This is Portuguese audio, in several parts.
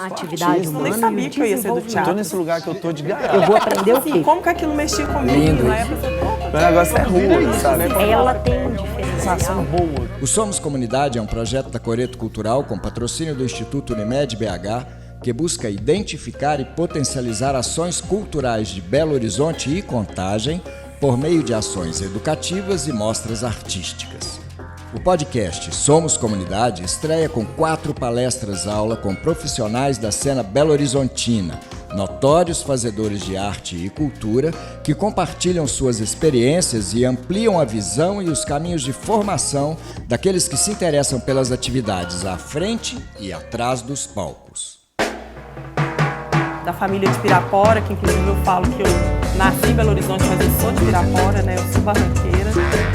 a atividade humana. Eu nem sabia que eu ia ser do teatro. Tô nesse lugar que eu tô de garagem. Eu vou aprender o quê? Como que aquilo mexia comigo? Lindo Na isso. época, O negócio é rua, sabe? Ela tem um diferencial. Sensação boa. O Somos Comunidade é um projeto da Coreto Cultural com patrocínio do Instituto Unimed BH, que busca identificar e potencializar ações culturais de Belo Horizonte e Contagem por meio de ações educativas e mostras artísticas. O podcast Somos Comunidade estreia com 4 palestras-aula com profissionais da cena belo-horizontina, notórios fazedores de arte e cultura que compartilham suas experiências e ampliam a visão e os caminhos de formação daqueles que se interessam pelas atividades à frente e atrás dos palcos. da família de Pirapora, que inclusive eu falo que eu nasci em Belo Horizonte, mas eu sou de Pirapora, né? Eu sou barranqueira,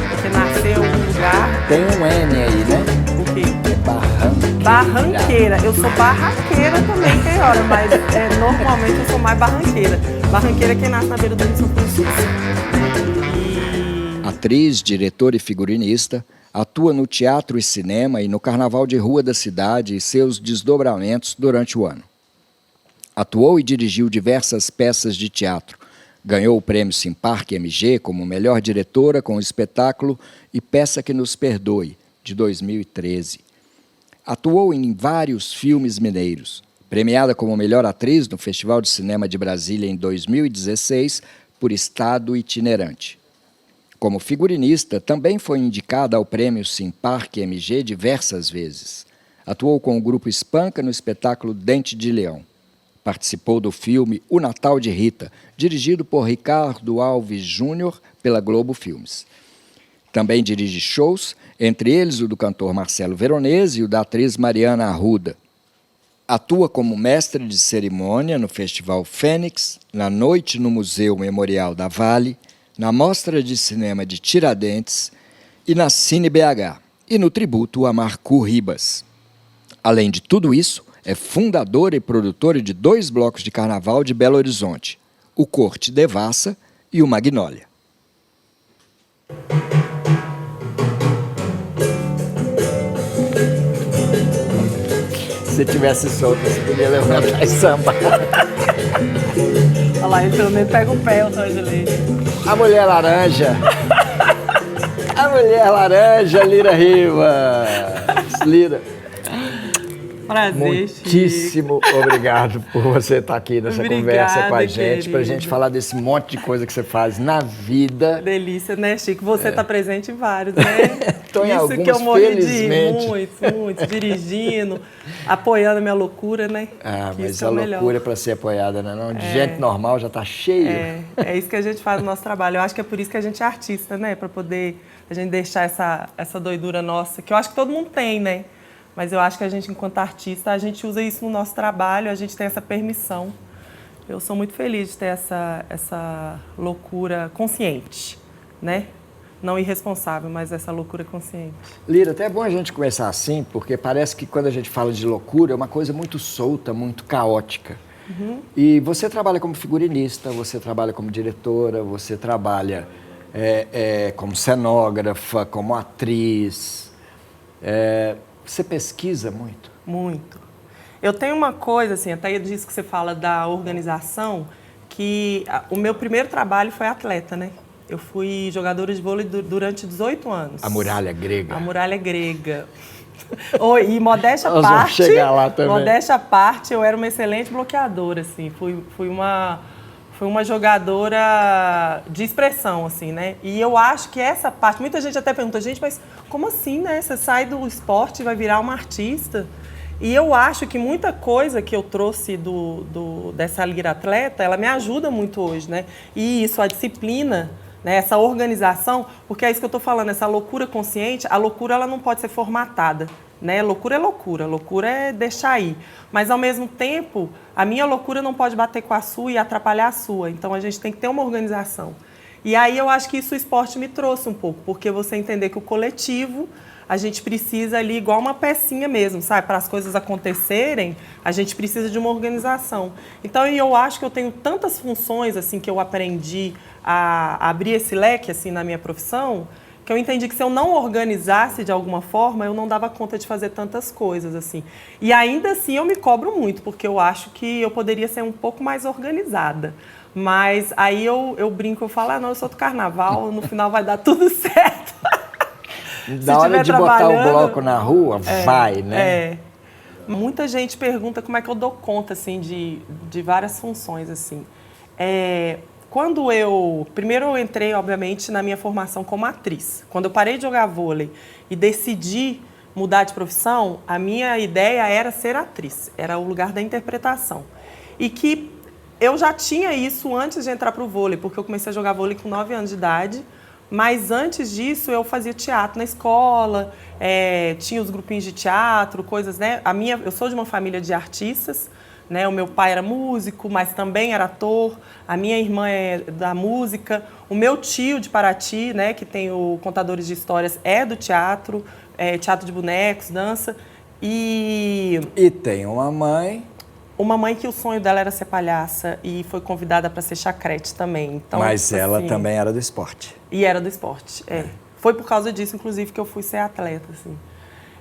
porque nasceu em um lugar... Tem um N aí, né? O quê? Barranqueira. Barranqueira. Eu sou barraqueira também, tem hora, mas normalmente eu sou mais barranqueira. Barranqueira é quem nasce na beira do Rio São Francisco. Atriz, diretora e figurinista, atua no teatro e cinema e no carnaval de rua da cidade e seus desdobramentos durante o ano. Atuou e dirigiu diversas peças de teatro. Ganhou o prêmio Simparc MG como melhor diretora com o espetáculo E Peça que Nos Perdoe, de 2013. Atuou em vários filmes mineiros. Premiada como melhor atriz no Festival de Cinema de Brasília em 2016 por Estado Itinerante. Como figurinista, também foi indicada ao prêmio Simparc MG diversas vezes. Atuou com o grupo Espanca no espetáculo Dente de Leão. Participou do filme O Natal de Rita, dirigido por Ricardo Alves Júnior pela Globo Filmes. Também dirige shows, entre eles o do cantor Marcelo Veronese e o da atriz Mariana Arruda. Atua como mestre de cerimônia no Festival Fênix, na Noite no Museu Memorial da Vale, na Mostra de Cinema de Tiradentes e na Cine BH, e no tributo a Marco Ribas. Além de tudo isso, é fundadora e produtora de 2 blocos de carnaval de Belo Horizonte, o Corte Devassa e o Magnólia. Se tivesse solto, você podia levantar e sambar. Olha lá, ele pelo menos pega o pé, o São de Leite. A Mulher Laranja. A Mulher Laranja, Lira Rivas. Lira. Prazer, Muitíssimo obrigado por você estar aqui nessa conversa com a gente, para a gente falar desse monte de coisa que você faz na vida. Delícia, né, Chico? Você está presente em vários, né? Tô em Isso alguns, que eu morri de felizmente. muitos, dirigindo, apoiando a minha loucura, né? Ah, que mas é a melhor. loucura para ser apoiada, né? Não, de gente normal já está cheio. É isso que a gente faz no nosso trabalho. Eu acho que é por isso que a gente é artista, né? Para poder a gente deixar essa doidura nossa, que eu acho que todo mundo tem, né? Mas eu acho que a gente, enquanto artista, a gente usa isso no nosso trabalho, a gente tem essa permissão. Eu sou muito feliz de ter essa loucura consciente, né? Não irresponsável, mas essa loucura consciente. Lira, até é bom a gente começar assim, porque parece que quando a gente fala de loucura é uma coisa muito solta, muito caótica. Uhum. E você trabalha como figurinista, você trabalha como diretora, você trabalha como cenógrafa, como atriz. Você pesquisa muito? Muito. Eu tenho uma coisa, assim, até disso que você fala da organização, que o meu primeiro trabalho foi atleta, né? Eu fui jogadora de vôlei durante 18 anos. A muralha grega. A muralha grega. E modéstia à Nós vamos chegar lá também. Modéstia à parte, eu era uma excelente bloqueadora, assim. Fui uma jogadora de expressão, assim, né? E eu acho que essa parte... Muita gente até pergunta, gente, mas como assim, né? Você sai do esporte e vai virar uma artista? E eu acho que muita coisa que eu trouxe dessa Lira Atleta, ela me ajuda muito hoje, né? E isso, a disciplina, né? Essa organização, porque é isso que eu tô falando, essa loucura consciente, a loucura ela não pode ser formatada, né? Loucura é deixar aí. Mas, ao mesmo tempo, a minha loucura não pode bater com a sua e atrapalhar a sua. Então, a gente tem que ter uma organização. E aí, eu acho que isso o esporte me trouxe um pouco, porque você entender que o coletivo, a gente precisa ali, igual uma pecinha mesmo, sabe? Para as coisas acontecerem, a gente precisa de uma organização. Então, eu acho que eu tenho tantas funções, assim, que eu aprendi a abrir esse leque, assim, na minha profissão, Porque eu entendi que se eu não organizasse de alguma forma, eu não dava conta de fazer tantas coisas, assim. E ainda assim eu me cobro muito, porque eu acho que eu poderia ser um pouco mais organizada. Mas aí eu brinco, eu falo, não, eu sou do carnaval, no final vai dar tudo certo. Da hora de botar o bloco na rua, vai, né? É. Muita gente pergunta como é que eu dou conta, assim, de várias funções, assim. Primeiro eu entrei, obviamente, na minha formação como atriz. Quando eu parei de jogar vôlei e decidi mudar de profissão, a minha ideia era ser atriz, era o lugar da interpretação. E que eu já tinha isso antes de entrar para o vôlei, porque eu comecei a jogar vôlei com 9 anos de idade, mas antes disso eu fazia teatro na escola, tinha os grupinhos de teatro, coisas, né? Eu sou de uma família de artistas, né? O meu pai era músico, mas também era ator, a minha irmã é da música, o meu tio de Paraty, né, que tem o Contadores de Histórias, é do teatro, teatro de bonecos, dança, E tem uma mãe... Uma mãe que o sonho dela era ser palhaça e foi convidada para ser chacrete também. Então, Mas ela assim, também era do esporte. E era do esporte, Foi por causa disso, inclusive, que eu fui ser atleta, assim.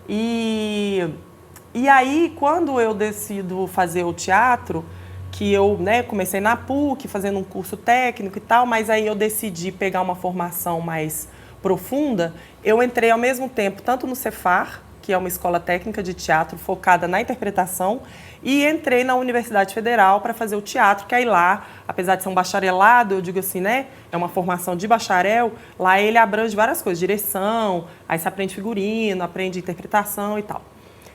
E aí, quando eu decido fazer o teatro, que eu, né, comecei na PUC, fazendo um curso técnico e tal, mas aí eu decidi pegar uma formação mais profunda, eu entrei ao mesmo tempo tanto no Cefar, que é uma escola técnica de teatro focada na interpretação, e entrei na Universidade Federal para fazer o teatro, que aí lá, apesar de ser um bacharelado, eu digo assim, né, é uma formação de bacharel, lá ele abrange várias coisas, direção, aí você aprende figurino, aprende interpretação e tal.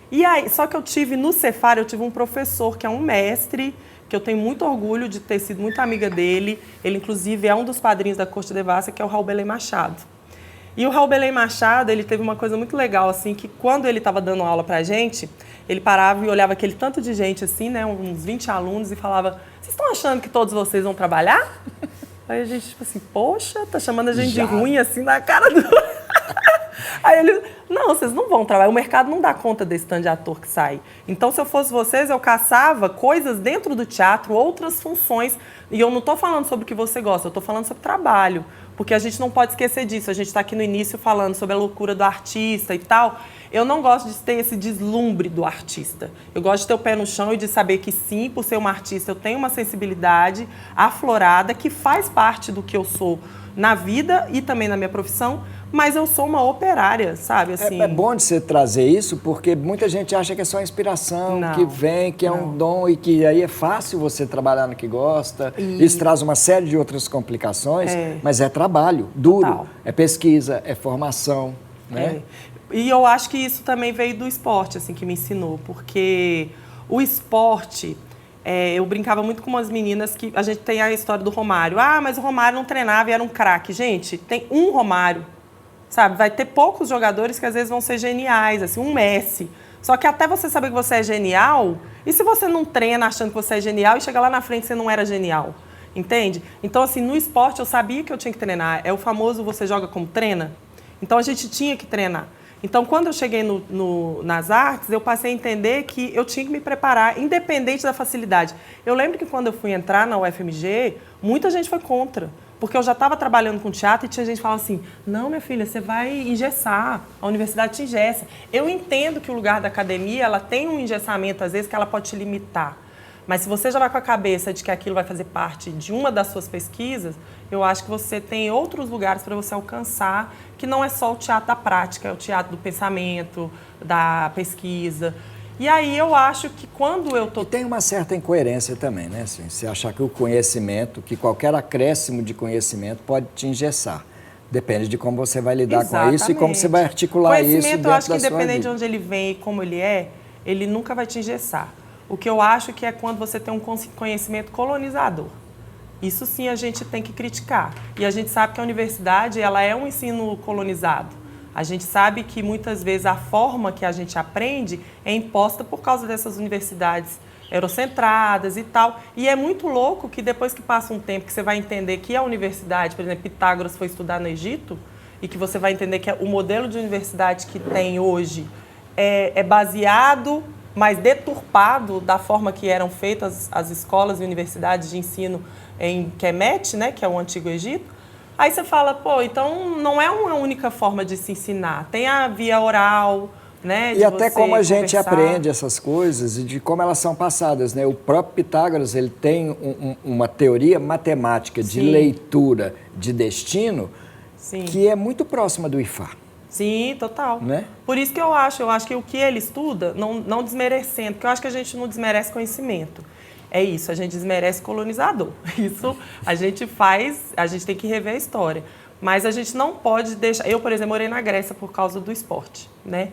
E aí, só que no Cefar, eu tive um professor que é um mestre, que eu tenho muito orgulho de ter sido muito amiga dele, ele inclusive é um dos padrinhos da Corte Devassa, que é o Raul Belém Machado. E o Raul Belém Machado, ele teve uma coisa muito legal, assim, que quando ele estava dando aula pra gente, ele parava e olhava aquele tanto de gente, assim, né, uns 20 alunos, e falava, vocês estão achando que todos vocês vão trabalhar? Aí a gente, tipo assim, poxa, tá chamando a gente de ruim, assim, na cara do... Aí ele, não, vocês não vão trabalhar, o mercado não dá conta desse tanto de ator que sai. Então, se eu fosse vocês, eu caçava coisas dentro do teatro, outras funções, e eu não estou falando sobre o que você gosta, eu estou falando sobre trabalho, porque a gente não pode esquecer disso, a gente está aqui no início falando sobre a loucura do artista e tal. Eu não gosto de ter esse deslumbre do artista. Eu gosto de ter o pé no chão e de saber que sim, por ser uma artista, eu tenho uma sensibilidade aflorada que faz parte do que eu sou na vida e também na minha profissão, mas eu sou uma operária, sabe? Assim... É bom de você trazer isso, porque muita gente acha que é só inspiração, que vem, que é um dom e que aí é fácil você trabalhar no que gosta. Isso traz uma série de outras complicações, mas é trabalho duro, Total. É pesquisa, é formação, né? E eu acho que isso também veio do esporte, assim, que me ensinou, porque o esporte... eu brincava muito com umas meninas que a gente tem a história do Romário. Ah, mas o Romário não treinava e era um craque. Gente, tem um Romário, sabe? Vai ter poucos jogadores que às vezes vão ser geniais, assim, um Messi. Só que até você saber que você é genial, e se você não treina achando que você é genial e chega lá na frente você não era genial, entende? Então, assim, no esporte eu sabia que eu tinha que treinar. É o famoso você joga como treina. Então, a gente tinha que treinar. Então, quando eu cheguei nas artes, eu passei a entender que eu tinha que me preparar, independente da facilidade. Eu lembro que quando eu fui entrar na UFMG, muita gente foi contra, porque eu já estava trabalhando com teatro e tinha gente que falava assim, não, minha filha, você vai engessar, a universidade te engessa. Eu entendo que o lugar da academia, ela tem um engessamento, às vezes, que ela pode te limitar. Mas se você já vai com a cabeça de que aquilo vai fazer parte de uma das suas pesquisas, eu acho que você tem outros lugares para você alcançar, que não é só o teatro da prática, é o teatro do pensamento, da pesquisa. E aí eu acho que quando eu tô... E tem uma certa incoerência também, né? Assim, você achar que o conhecimento, que qualquer acréscimo de conhecimento pode te engessar. Depende de como você vai lidar com isso e como você vai articular isso dentro da sua vida. Conhecimento, eu acho que independente de onde ele vem e como ele é, ele nunca vai te engessar. O que eu acho que é quando você tem um conhecimento colonizador. Isso sim a gente tem que criticar. E a gente sabe que a universidade ela é um ensino colonizado. A gente sabe que muitas vezes a forma que a gente aprende é imposta por causa dessas universidades eurocentradas e tal. E é muito louco que depois que passa um tempo que você vai entender que a universidade, por exemplo, Pitágoras foi estudar no Egito, e que você vai entender que o modelo de universidade que tem hoje é baseado, mas deturpado da forma que eram feitas as escolas e universidades de ensino em Kemet, né, que é o Antigo Egito, Aí você fala, pô, então não é uma única forma de se ensinar. Tem a via oral, né? E até como a gente conversar. aprende essas coisas e de como elas são passadas, né? O próprio Pitágoras, ele tem uma teoria matemática de Sim. leitura de destino Sim. que é muito próxima do IFA. Sim, total. Né? Por isso que eu acho que o que ele estuda, não desmerecendo, porque eu acho que a gente não desmerece conhecimento. É isso, a gente desmerece colonizador. Isso a gente tem que rever a história. Mas a gente não pode deixar... Eu, por exemplo, morei na Grécia por causa do esporte, né?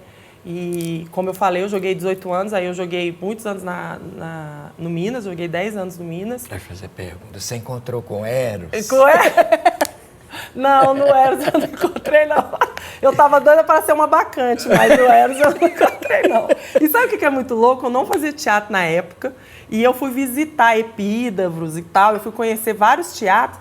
E, como eu falei, eu joguei 18 anos, aí eu joguei muitos anos no Minas, joguei 10 anos no Minas. Vai fazer pergunta, você encontrou com Eros? Não, no Eros eu não encontrei, não. Eu tava doida para ser uma bacante, mas no Eros eu não encontrei, não. E sabe o que é muito louco? Eu não fazia teatro na época, e eu fui visitar Epídavros e tal, eu fui conhecer vários teatros,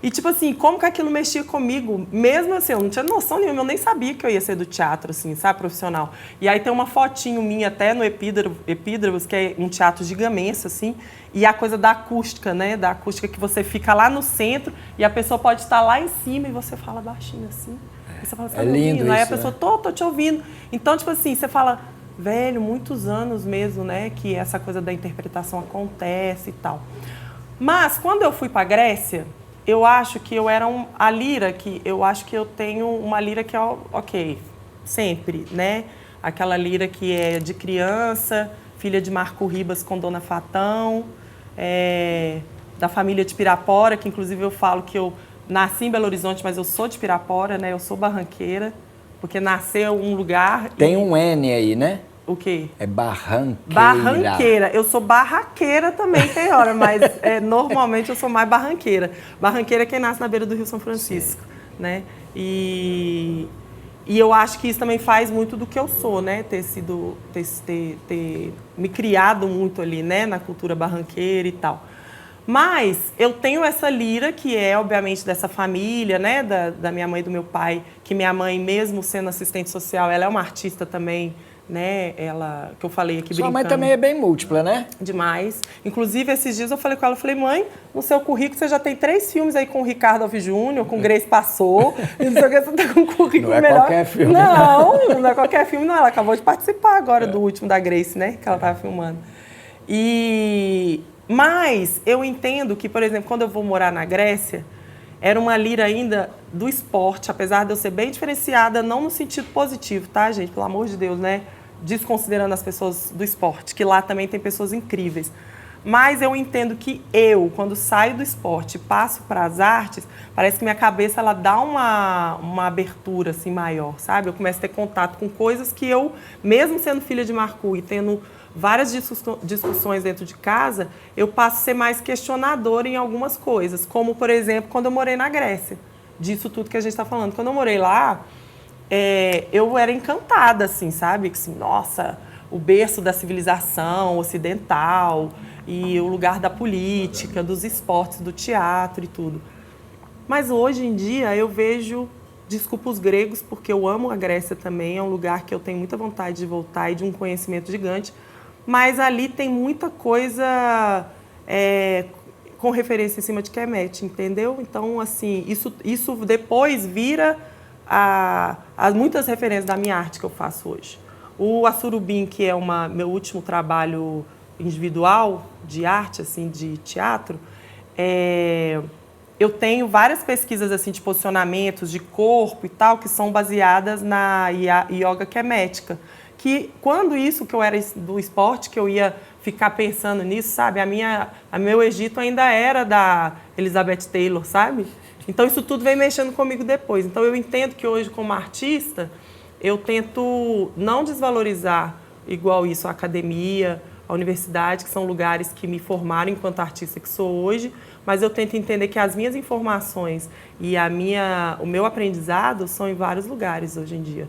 e tipo assim, como que aquilo mexia comigo? Mesmo assim, eu não tinha noção nenhuma, eu nem sabia que eu ia ser do teatro, assim, sabe, profissional. E aí tem uma fotinho minha até no Epídavros, que é um teatro gigamense, assim, e a coisa da acústica, né? Da acústica que você fica lá no centro e a pessoa pode estar lá em cima e você fala baixinho, assim. E você fala, você tá me lindo ouvindo? Aí a isso, pessoa, né? tô te ouvindo. Então, tipo assim, você fala, velho, muitos anos mesmo, né? Que essa coisa da interpretação acontece e tal. Mas, quando eu fui pra Grécia, eu acho que eu era a lira, que eu acho que eu tenho uma lira que é ok, sempre, né? Aquela lira que é de criança, filha de Marco Ribas com Dona Fatão, da família de Pirapora, que inclusive eu falo que eu nasci em Belo Horizonte, mas eu sou de Pirapora, né? Eu sou barranqueira, porque nasceu um lugar... Tem um N aí, né? O quê? É barranqueira. Barranqueira. Eu sou barraqueira também, tem hora, mas normalmente eu sou mais barranqueira. Barranqueira é quem nasce na beira do Rio São Francisco, né? E eu acho que isso também faz muito do que eu sou, né? Ter me criado muito ali, né? Na cultura barranqueira e tal. Mas eu tenho essa lira que é, obviamente, dessa família, né? Da minha mãe e do meu pai, que minha mãe, mesmo sendo assistente social, ela é uma artista também, né? Ela, que eu falei aqui Sua brincando. mãe também é bem múltipla, né? Demais. Inclusive, esses dias eu falei com ela, falei, no seu currículo você já tem 3 filmes aí com o Ricardo Alves Júnior, com Grace Passou, e não sei o que, você tá com um currículo Não é melhor. qualquer filme. Não é qualquer filme, não. Ela acabou de participar agora do último da Grace, né? Que ela tava filmando. Mas eu entendo que, por exemplo, quando eu vou morar na Grécia, era uma lira ainda do esporte, apesar de eu ser bem diferenciada, não no sentido positivo, tá, gente? Pelo amor de Deus, né? Desconsiderando as pessoas do esporte, que lá também tem pessoas incríveis. Mas eu entendo que quando saio do esporte e passo para as artes, parece que minha cabeça ela dá uma abertura assim, maior, sabe? Eu começo a ter contato com coisas que eu, mesmo sendo filha de Marcu e tendo várias discussões dentro de casa, eu passo a ser mais questionadora em algumas coisas. Como, por exemplo, quando eu morei na Grécia. Disso tudo que a gente está falando. Quando eu morei lá, eu era encantada, assim, sabe? Assim, nossa, o berço da civilização ocidental e o lugar da política, dos esportes, do teatro e tudo. Mas hoje em dia eu vejo, desculpa os gregos, porque eu amo a Grécia também, é um lugar que eu tenho muita vontade de voltar e de um conhecimento gigante, mas ali tem muita coisa com referência em cima de Kemet, entendeu? Então, assim, isso depois vira muitas referências da minha arte que eu faço hoje. O Assurubim, que é meu último trabalho individual de arte, assim, de teatro, eu tenho várias pesquisas assim, de posicionamentos, de corpo e tal, que são baseadas na yoga kemética. Que quando isso que eu era do esporte, que eu ia ficar pensando nisso, sabe? Meu Egito ainda era da Elizabeth Taylor, sabe? Então isso tudo vem mexendo comigo depois. Então eu entendo que hoje, como artista, eu tento não desvalorizar igual isso a academia, a universidade, que são lugares que me formaram enquanto artista que sou hoje, mas eu tento entender que as minhas informações e o meu aprendizado são em vários lugares hoje em dia,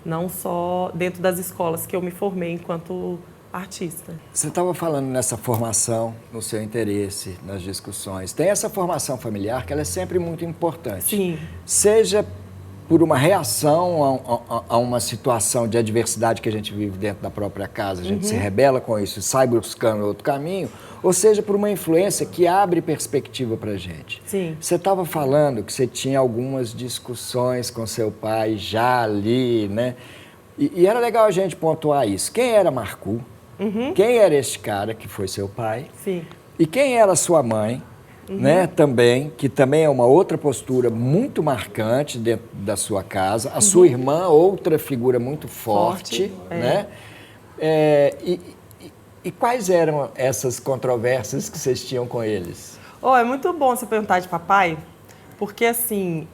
não só dentro das escolas que eu me formei enquanto artista. Você estava falando nessa formação, no seu interesse, nas discussões. Tem essa formação familiar que ela é sempre muito importante. Sim. Seja por uma reação a uma situação de adversidade que a gente vive dentro da própria casa, a gente se rebela com isso e sai buscando outro caminho, ou seja, por uma influência que abre perspectiva para a gente. Sim. Você estava falando que você tinha algumas discussões com seu pai já ali, né? E era legal a gente pontuar isso. Quem era Marcu? Quem era este cara que foi seu pai? Sim. E quem era sua mãe? Né, também, que também é uma outra postura muito marcante dentro da sua casa. A sua irmã, outra figura muito forte, né? E quais eram essas controvérsias que vocês tinham com eles? É muito bom você perguntar de papai, porque assim,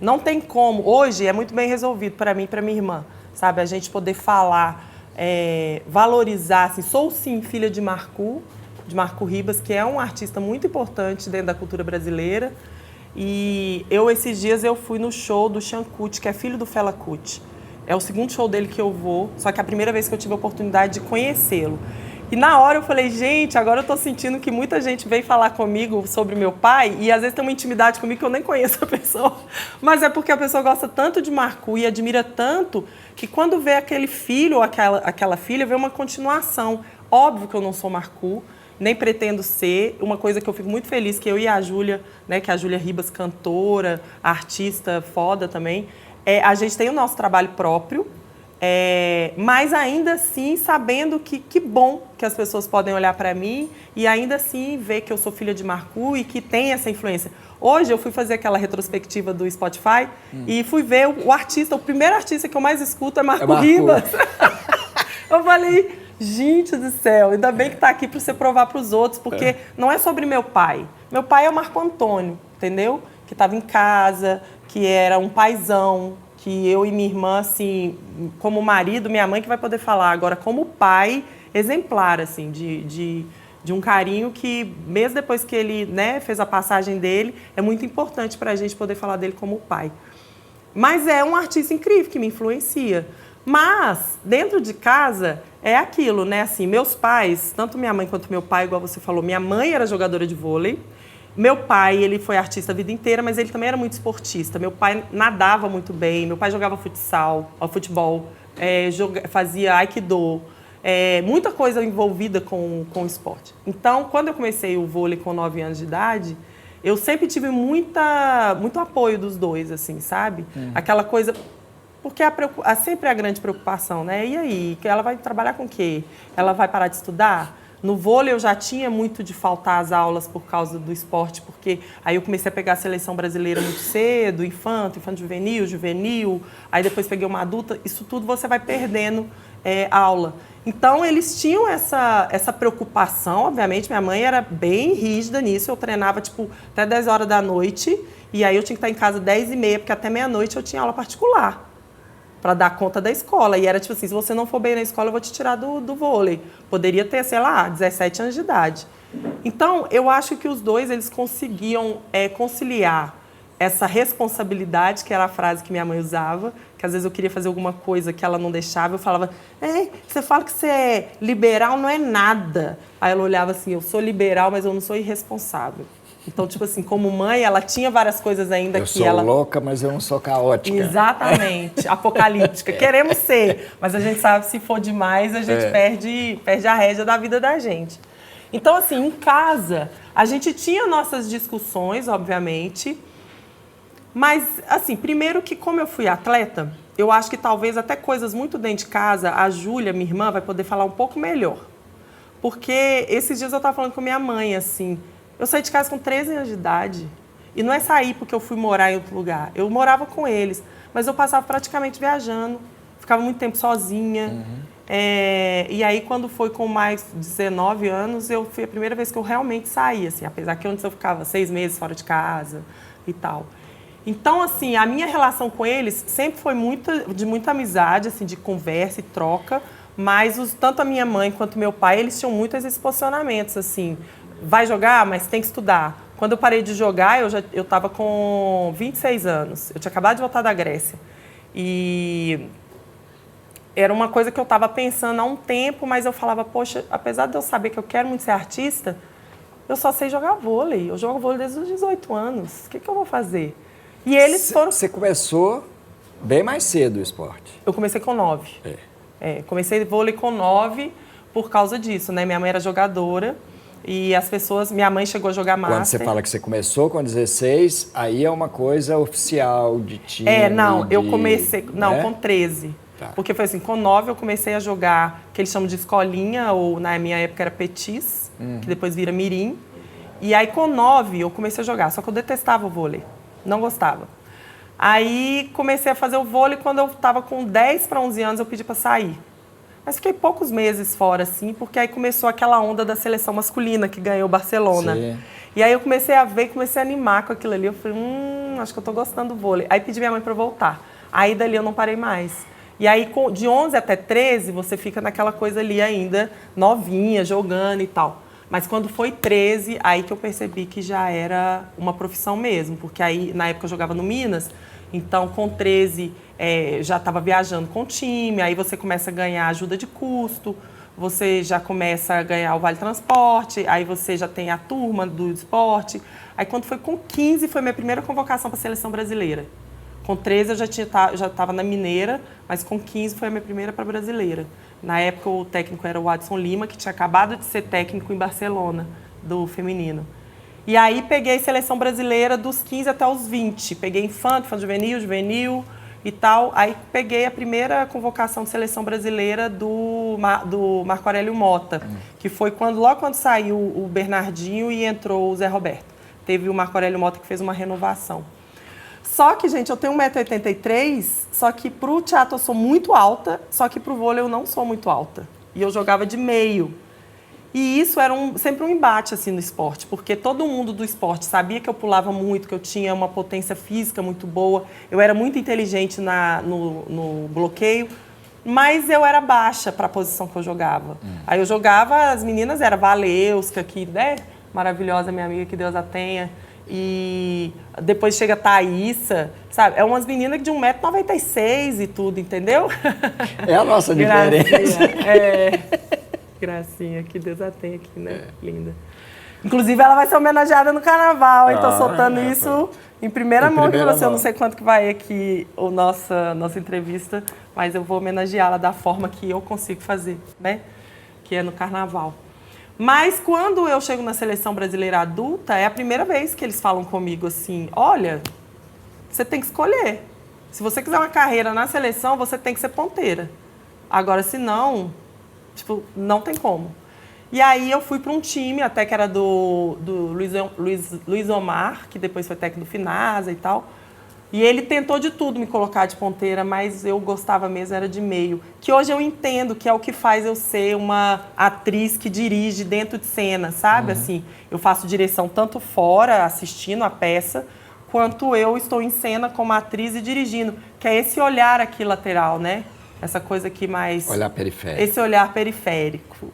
não tem como. Hoje é muito bem resolvido para mim e para minha irmã, sabe? A gente poder falar, valorizar, assim, sou sim filha de Marcu Ribas, que é um artista muito importante dentro da cultura brasileira. E esses dias, eu fui no show do Sean Kuti, que é filho do Fela Kuti. É o segundo show dele que eu vou, só que é a primeira vez que eu tive a oportunidade de conhecê-lo. E na hora eu falei, gente, agora eu tô sentindo que muita gente veio falar comigo sobre meu pai e às vezes tem uma intimidade comigo que eu nem conheço a pessoa. Mas é porque a pessoa gosta tanto de Marcu e admira tanto que quando vê aquele filho ou aquela filha, vê uma continuação. Óbvio que eu não sou Marcu, nem pretendo ser. Uma coisa que eu fico muito feliz, que eu e a Júlia, né, que é a Júlia Ribas, cantora, artista foda também, a gente tem o nosso trabalho próprio, mas ainda assim sabendo que bom que as pessoas podem olhar para mim e ainda assim ver que eu sou filha de Marcu e que tem essa influência. Hoje eu fui fazer aquela retrospectiva do Spotify e fui ver o artista, o primeiro artista que eu mais escuto é Marcu Ribas. Eu falei, gente do céu, ainda bem que tá aqui para você provar para os outros, porque não é sobre meu pai. Meu pai é o Marco Antônio, entendeu? Que estava em casa, que era um paizão, que eu e minha irmã, assim, como marido, minha mãe que vai poder falar agora, como pai, exemplar, assim, de um carinho que, mesmo depois que ele, né, fez a passagem dele, é muito importante para a gente poder falar dele como pai. Mas é um artista incrível que me influencia. Mas, dentro de casa, é aquilo, né? Assim, meus pais, tanto minha mãe quanto meu pai, igual você falou, minha mãe era jogadora de vôlei. Meu pai, ele foi artista a vida inteira, mas ele também era muito esportista. Meu pai nadava muito bem, meu pai jogava futebol, fazia aikido, muita coisa envolvida com o esporte. Então, quando eu comecei o vôlei com 9 anos de idade, eu sempre tive muito apoio dos dois, assim, sabe? Aquela coisa... Porque sempre é a grande preocupação, né? E aí, ela vai trabalhar com o quê? Ela vai parar de estudar? No vôlei eu já tinha muito de faltar às aulas por causa do esporte, porque aí eu comecei a pegar a seleção brasileira muito cedo, infanto juvenil, aí depois peguei uma adulta, isso tudo você vai perdendo aula. Então, eles tinham essa preocupação, obviamente, minha mãe era bem rígida nisso, eu treinava, tipo, até 10 horas da noite, e aí eu tinha que estar em casa 10h30, porque até meia-noite eu tinha aula particular, para dar conta da escola. E era tipo assim, se você não for bem na escola, eu vou te tirar do vôlei. Poderia ter, sei lá, 17 anos de idade. Então, eu acho que os dois, eles conseguiam conciliar essa responsabilidade, que era a frase que minha mãe usava, que às vezes eu queria fazer alguma coisa que ela não deixava, eu falava, você fala que você é liberal, não é nada. Aí ela olhava assim, eu sou liberal, mas eu não sou irresponsável. Então, tipo assim, como mãe, ela tinha várias coisas ainda que ela... Eu sou louca, mas eu não sou caótica. Exatamente, apocalíptica. Queremos ser, mas a gente sabe que se for demais, a gente perde a rédea da vida da gente. Então, assim, em casa, a gente tinha nossas discussões, obviamente, mas, assim, primeiro que como eu fui atleta, eu acho que talvez até coisas muito dentro de casa, a Júlia, minha irmã, vai poder falar um pouco melhor. Porque esses dias eu estava falando com minha mãe, assim... Eu saí de casa com 13 anos de idade. E não é sair porque eu fui morar em outro lugar. Eu morava com eles, mas eu passava praticamente viajando. Ficava muito tempo sozinha. E aí, quando foi com mais 19 anos, foi a primeira vez que eu realmente saí, assim, apesar que antes eu ficava 6 meses fora de casa e tal. Então, assim, a minha relação com eles sempre foi de muita amizade, assim, de conversa e troca, mas tanto a minha mãe quanto meu pai, eles tinham muitos esses posicionamentos, assim... Vai jogar, mas tem que estudar. Quando eu parei de jogar, eu estava com 26 anos. Eu tinha acabado de voltar da Grécia. E era uma coisa que eu estava pensando há um tempo, mas eu falava, poxa, apesar de eu saber que eu quero muito ser artista, eu só sei jogar vôlei. Eu jogo vôlei desde os 18 anos. O que eu vou fazer? E eles foram... Você começou bem mais cedo o esporte. Eu comecei com 9. Comecei vôlei com 9 por causa disso, né? Minha mãe era jogadora e as pessoas... Minha mãe chegou a jogar master. Quando você fala que você começou com 16, aí é uma coisa oficial de time. Eu comecei... Não, né? com 13. Tá. Porque foi assim, com 9 eu comecei a jogar, que eles chamam de escolinha, ou na minha época era petis, que depois vira mirim. E aí com 9 eu comecei a jogar, só que eu detestava o vôlei, não gostava. Aí comecei a fazer o vôlei, quando eu estava com 10 para 11 anos eu pedi para sair. Mas fiquei poucos meses fora, assim, porque aí começou aquela onda da seleção masculina que ganhou o Barcelona. Sim. E aí eu comecei a ver, comecei a animar com aquilo ali. Eu falei, acho que eu tô gostando do vôlei. Aí pedi minha mãe para voltar. Aí dali eu não parei mais. E aí de 11 até 13 você fica naquela coisa ali ainda, novinha, jogando e tal. Mas quando foi 13, aí que eu percebi que já era uma profissão mesmo. Porque aí, na época, eu jogava no Minas. Então, com 13, já estava viajando com o time. Aí você começa a ganhar ajuda de custo. Você já começa a ganhar o Vale Transporte. Aí você já tem a turma do esporte. Aí, quando foi com 15, foi minha primeira convocação para a Seleção Brasileira. Com 13, eu já estava na Mineira. Mas com 15, foi a minha primeira para a Brasileira. Na época, o técnico era o Adson Lima, que tinha acabado de ser técnico em Barcelona, do feminino. E aí, peguei seleção brasileira dos 15 até os 20. Peguei infante, juvenil e tal. Aí, peguei a primeira convocação de seleção brasileira do Marco Aurélio Mota, que foi logo quando saiu o Bernardinho e entrou o Zé Roberto. Teve o Marco Aurélio Mota que fez uma renovação. Só que, gente, eu tenho 1,83 m, só que pro teatro eu sou muito alta, só que pro vôlei eu não sou muito alta. E eu jogava de meio. E isso era sempre um embate, assim, no esporte, porque todo mundo do esporte sabia que eu pulava muito, que eu tinha uma potência física muito boa, eu era muito inteligente no bloqueio, mas eu era baixa para a posição que eu jogava. Aí eu jogava, as meninas eram Valeuska, que, né, maravilhosa, minha amiga, que Deus a tenha. E depois chega a Thaísa, sabe? É umas meninas de 1,96 m e tudo, entendeu? É a nossa diferença. Gracinha, que Deus a tenha aqui, né? Linda. Inclusive, ela vai ser homenageada no carnaval, hein? Tô soltando isso em primeira mão de você. Eu não sei quanto que vai aqui a nossa entrevista, mas eu vou homenageá-la da forma que eu consigo fazer, né? Que é no carnaval. Mas quando eu chego na seleção brasileira adulta, é a primeira vez que eles falam comigo assim, olha, você tem que escolher. Se você quiser uma carreira na seleção, você tem que ser ponteira. Agora, se não, tipo, não tem como. E aí eu fui para um time, até que era do Luiz Omar, que depois foi técnico do Finasa e tal. E ele tentou de tudo me colocar de ponteira, mas eu gostava mesmo, era de meio. Que hoje eu entendo que é o que faz eu ser uma atriz que dirige dentro de cena, sabe? Assim, eu faço direção tanto fora, assistindo a peça, quanto eu estou em cena como atriz e dirigindo. Que é esse olhar aqui lateral, né? Essa coisa aqui mais... Olhar periférico. Esse olhar periférico.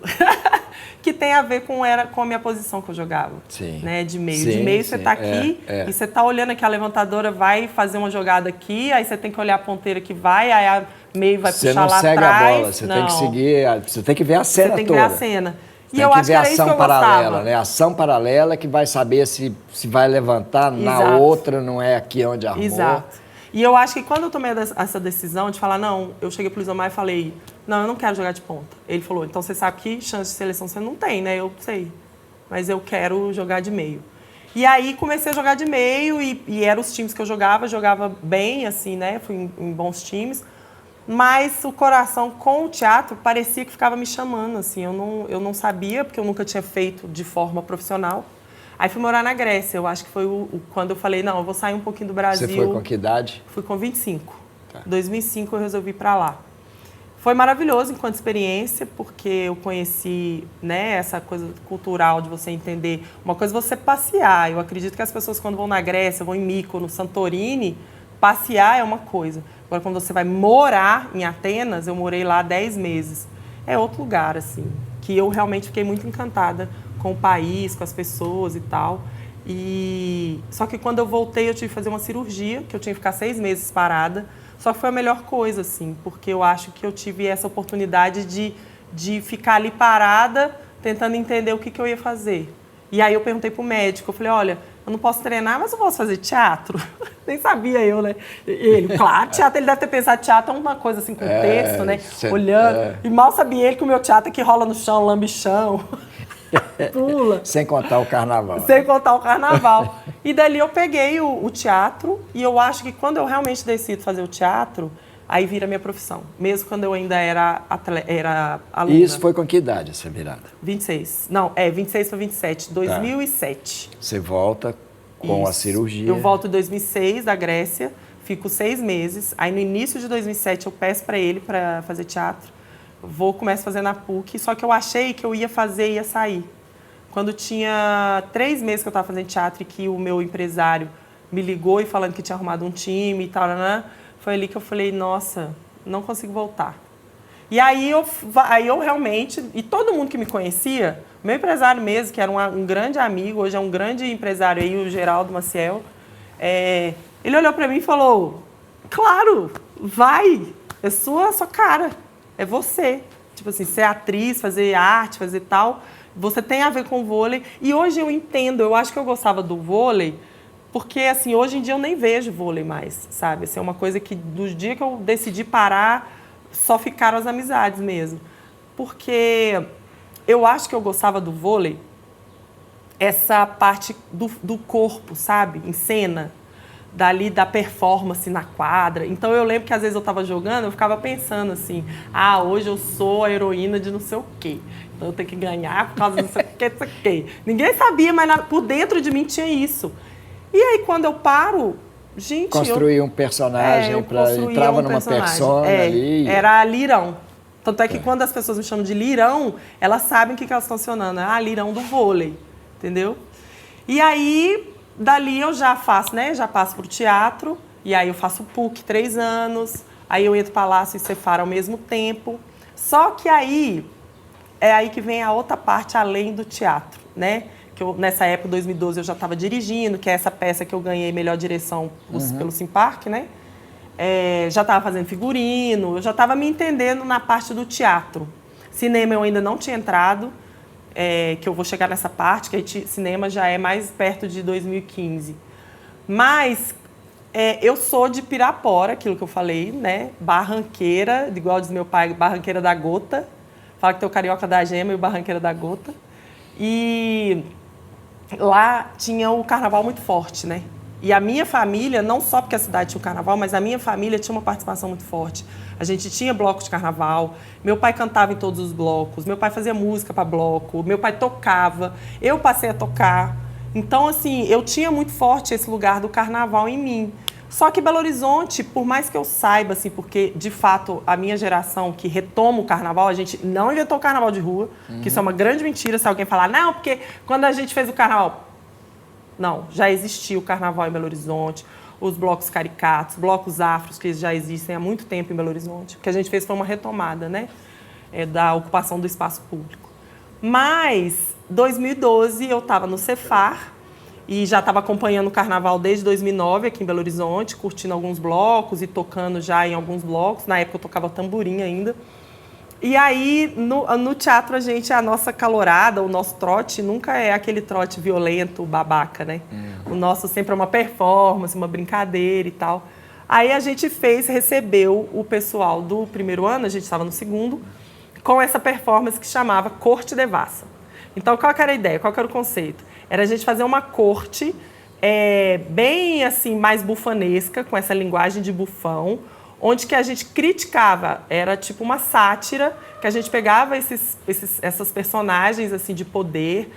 Que tem a ver com a minha posição que eu jogava. Sim. Né? De meio. Sim, de meio você está aqui e você está olhando que a levantadora vai fazer uma jogada aqui, aí você tem que olhar a ponteira que vai, aí a meio vai puxar lá atrás. Você não segue a bola, você tem que seguir, você tem que ver a cena toda. Você tem que ver a cena. E eu acho que era isso que eu gostava. Né? Ação paralela que vai saber se vai levantar na outra, não é aqui onde armou. Exato. E eu acho que quando eu tomei essa decisão de falar, não, eu cheguei pro Luiz Omar e falei, não, eu não quero jogar de ponta. Ele falou, então você sabe que chance de seleção você não tem, né? Eu sei, mas eu quero jogar de meio. E aí comecei a jogar de meio e eram os times que eu jogava bem, assim, né? Fui em bons times. Mas o coração com o teatro parecia que ficava me chamando, assim. Eu não sabia, porque eu nunca tinha feito de forma profissional. Aí fui morar na Grécia, eu acho que foi quando eu falei, não, eu vou sair um pouquinho do Brasil. Você foi com que idade? Fui com 25. Tá. 2005 eu resolvi ir para lá. Foi maravilhoso enquanto experiência, porque eu conheci, né, essa coisa cultural de você entender. Uma coisa é você passear. Eu acredito que as pessoas quando vão na Grécia, vão em Mykonos, Santorini, passear é uma coisa. Agora, quando você vai morar em Atenas, eu morei lá 10 meses. É outro lugar, assim, que eu realmente fiquei muito encantada com o país, com as pessoas e tal. Só que quando eu voltei, eu tive que fazer uma cirurgia, que eu tinha que ficar 6 meses parada. Só que foi a melhor coisa, assim, porque eu acho que eu tive essa oportunidade de ficar ali parada, tentando entender o que eu ia fazer. E aí eu perguntei pro médico, eu falei, olha, eu não posso treinar, mas eu posso fazer teatro. Nem sabia eu, né? Ele, claro, teatro, ele deve ter pensado, teatro é uma coisa assim com texto, né? Olhando. E mal sabia ele que o meu teatro é que rola no chão, lambe chão, pula. Sem contar o carnaval. Sem contar o carnaval. E dali eu peguei o teatro e eu acho que quando eu realmente decido fazer o teatro, aí vira minha profissão. Mesmo quando eu ainda era aluna. E isso foi com que idade essa virada? 26. Não, 26 para 27. 2007. Você volta com a cirurgia. Eu volto em 2006 da Grécia, fico 6 meses. Aí no início de 2007 eu peço para ele para fazer teatro. Começo a fazer na PUC, só que eu achei que eu ia fazer e ia sair. Quando tinha 3 meses que eu estava fazendo teatro e que o meu empresário me ligou e falando que tinha arrumado um time e tal, né? Foi ali que eu falei, nossa, não consigo voltar. E aí eu realmente, e todo mundo que me conhecia, meu empresário mesmo, que era um grande amigo, hoje é um grande empresário aí, o Geraldo Maciel, ele olhou para mim e falou, claro, vai, é sua cara, é você. Tipo assim, ser atriz, fazer arte, fazer tal, você tem a ver com o vôlei. E hoje eu entendo, eu acho que eu gostava do vôlei, porque, assim, hoje em dia eu nem vejo vôlei mais, sabe? Assim, é uma coisa que, do dia que eu decidi parar, só ficaram as amizades mesmo. Porque eu acho que eu gostava do vôlei, essa parte do corpo, sabe? Em cena, dali da performance na quadra. Então, eu lembro que, às vezes, eu estava jogando, eu ficava pensando assim, hoje eu sou a heroína de não sei o quê. Então, eu tenho que ganhar por causa do não sei o quê, não sei o quê. Ninguém sabia, mas por dentro de mim tinha isso. E aí, quando eu paro, gente... Construir um personagem, entrava numa persona ali. Era Lirão. Tanto é que quando as pessoas me chamam de Lirão, elas sabem o que elas estão acionando. Lirão do vôlei, entendeu? E aí, dali eu já faço, né? Já passo pro teatro, e aí eu faço PUC 3 anos, aí eu entro Palácio e Cefar ao mesmo tempo. Só que aí, é aí que vem a outra parte além do teatro, né? Que nessa época, 2012, eu já estava dirigindo, que é essa peça que eu ganhei melhor direção pelo Simpark, né? Já estava fazendo figurino, eu já estava me entendendo na parte do teatro. Cinema eu ainda não tinha entrado, que eu vou chegar nessa parte, que cinema já é mais perto de 2015. Mas eu sou de Pirapora, aquilo que eu falei, né? Barranqueira, igual diz meu pai, Barranqueira da Gota. Fala que tem o Carioca da Gema e o Barranqueira da Gota. E lá tinha o carnaval muito forte, né? E a minha família, não só porque a cidade tinha o carnaval, mas a minha família tinha uma participação muito forte. A gente tinha bloco de carnaval, meu pai cantava em todos os blocos, meu pai fazia música para bloco, meu pai tocava, eu passei a tocar. Então, assim, eu tinha muito forte esse lugar do carnaval em mim. Só que Belo Horizonte, por mais que eu saiba, assim, porque, de fato, a minha geração que retoma o carnaval, a gente não inventou o carnaval de rua, que isso é uma grande mentira se alguém falar, não, porque quando a gente fez o carnaval... Não, já existia o carnaval em Belo Horizonte, os blocos caricatos, blocos afros, que já existem há muito tempo em Belo Horizonte. O que a gente fez foi uma retomada, né, da ocupação do espaço público. Mas, 2012, eu estava no Cefar, e já estava acompanhando o carnaval desde 2009 aqui em Belo Horizonte, curtindo alguns blocos e tocando já em alguns blocos. Na época eu tocava tamborim ainda. E aí, no teatro, a nossa calorada, o nosso trote nunca é aquele trote violento, babaca, né? O nosso sempre é uma performance, uma brincadeira e tal. Aí a gente recebeu o pessoal do primeiro ano, a gente estava no segundo, com essa performance que chamava Corte Devassa. Então, qual que era a ideia? Qual que era o conceito? Era a gente fazer uma corte bem assim, mais bufanesca, com essa linguagem de bufão, onde que a gente criticava, era tipo uma sátira, que a gente pegava essas personagens assim, de poder,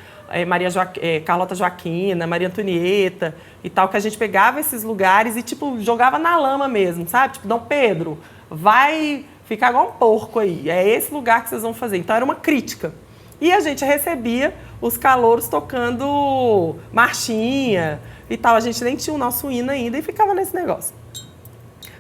Carlota Joaquina, Maria Antonieta e tal, que a gente pegava esses lugares e tipo, jogava na lama mesmo, sabe? Tipo, Dom Pedro, vai ficar igual um porco aí, é esse lugar que vocês vão fazer. Então era uma crítica. E a gente recebia os calouros tocando marchinha e tal. A gente nem tinha o nosso hino ainda e ficava nesse negócio.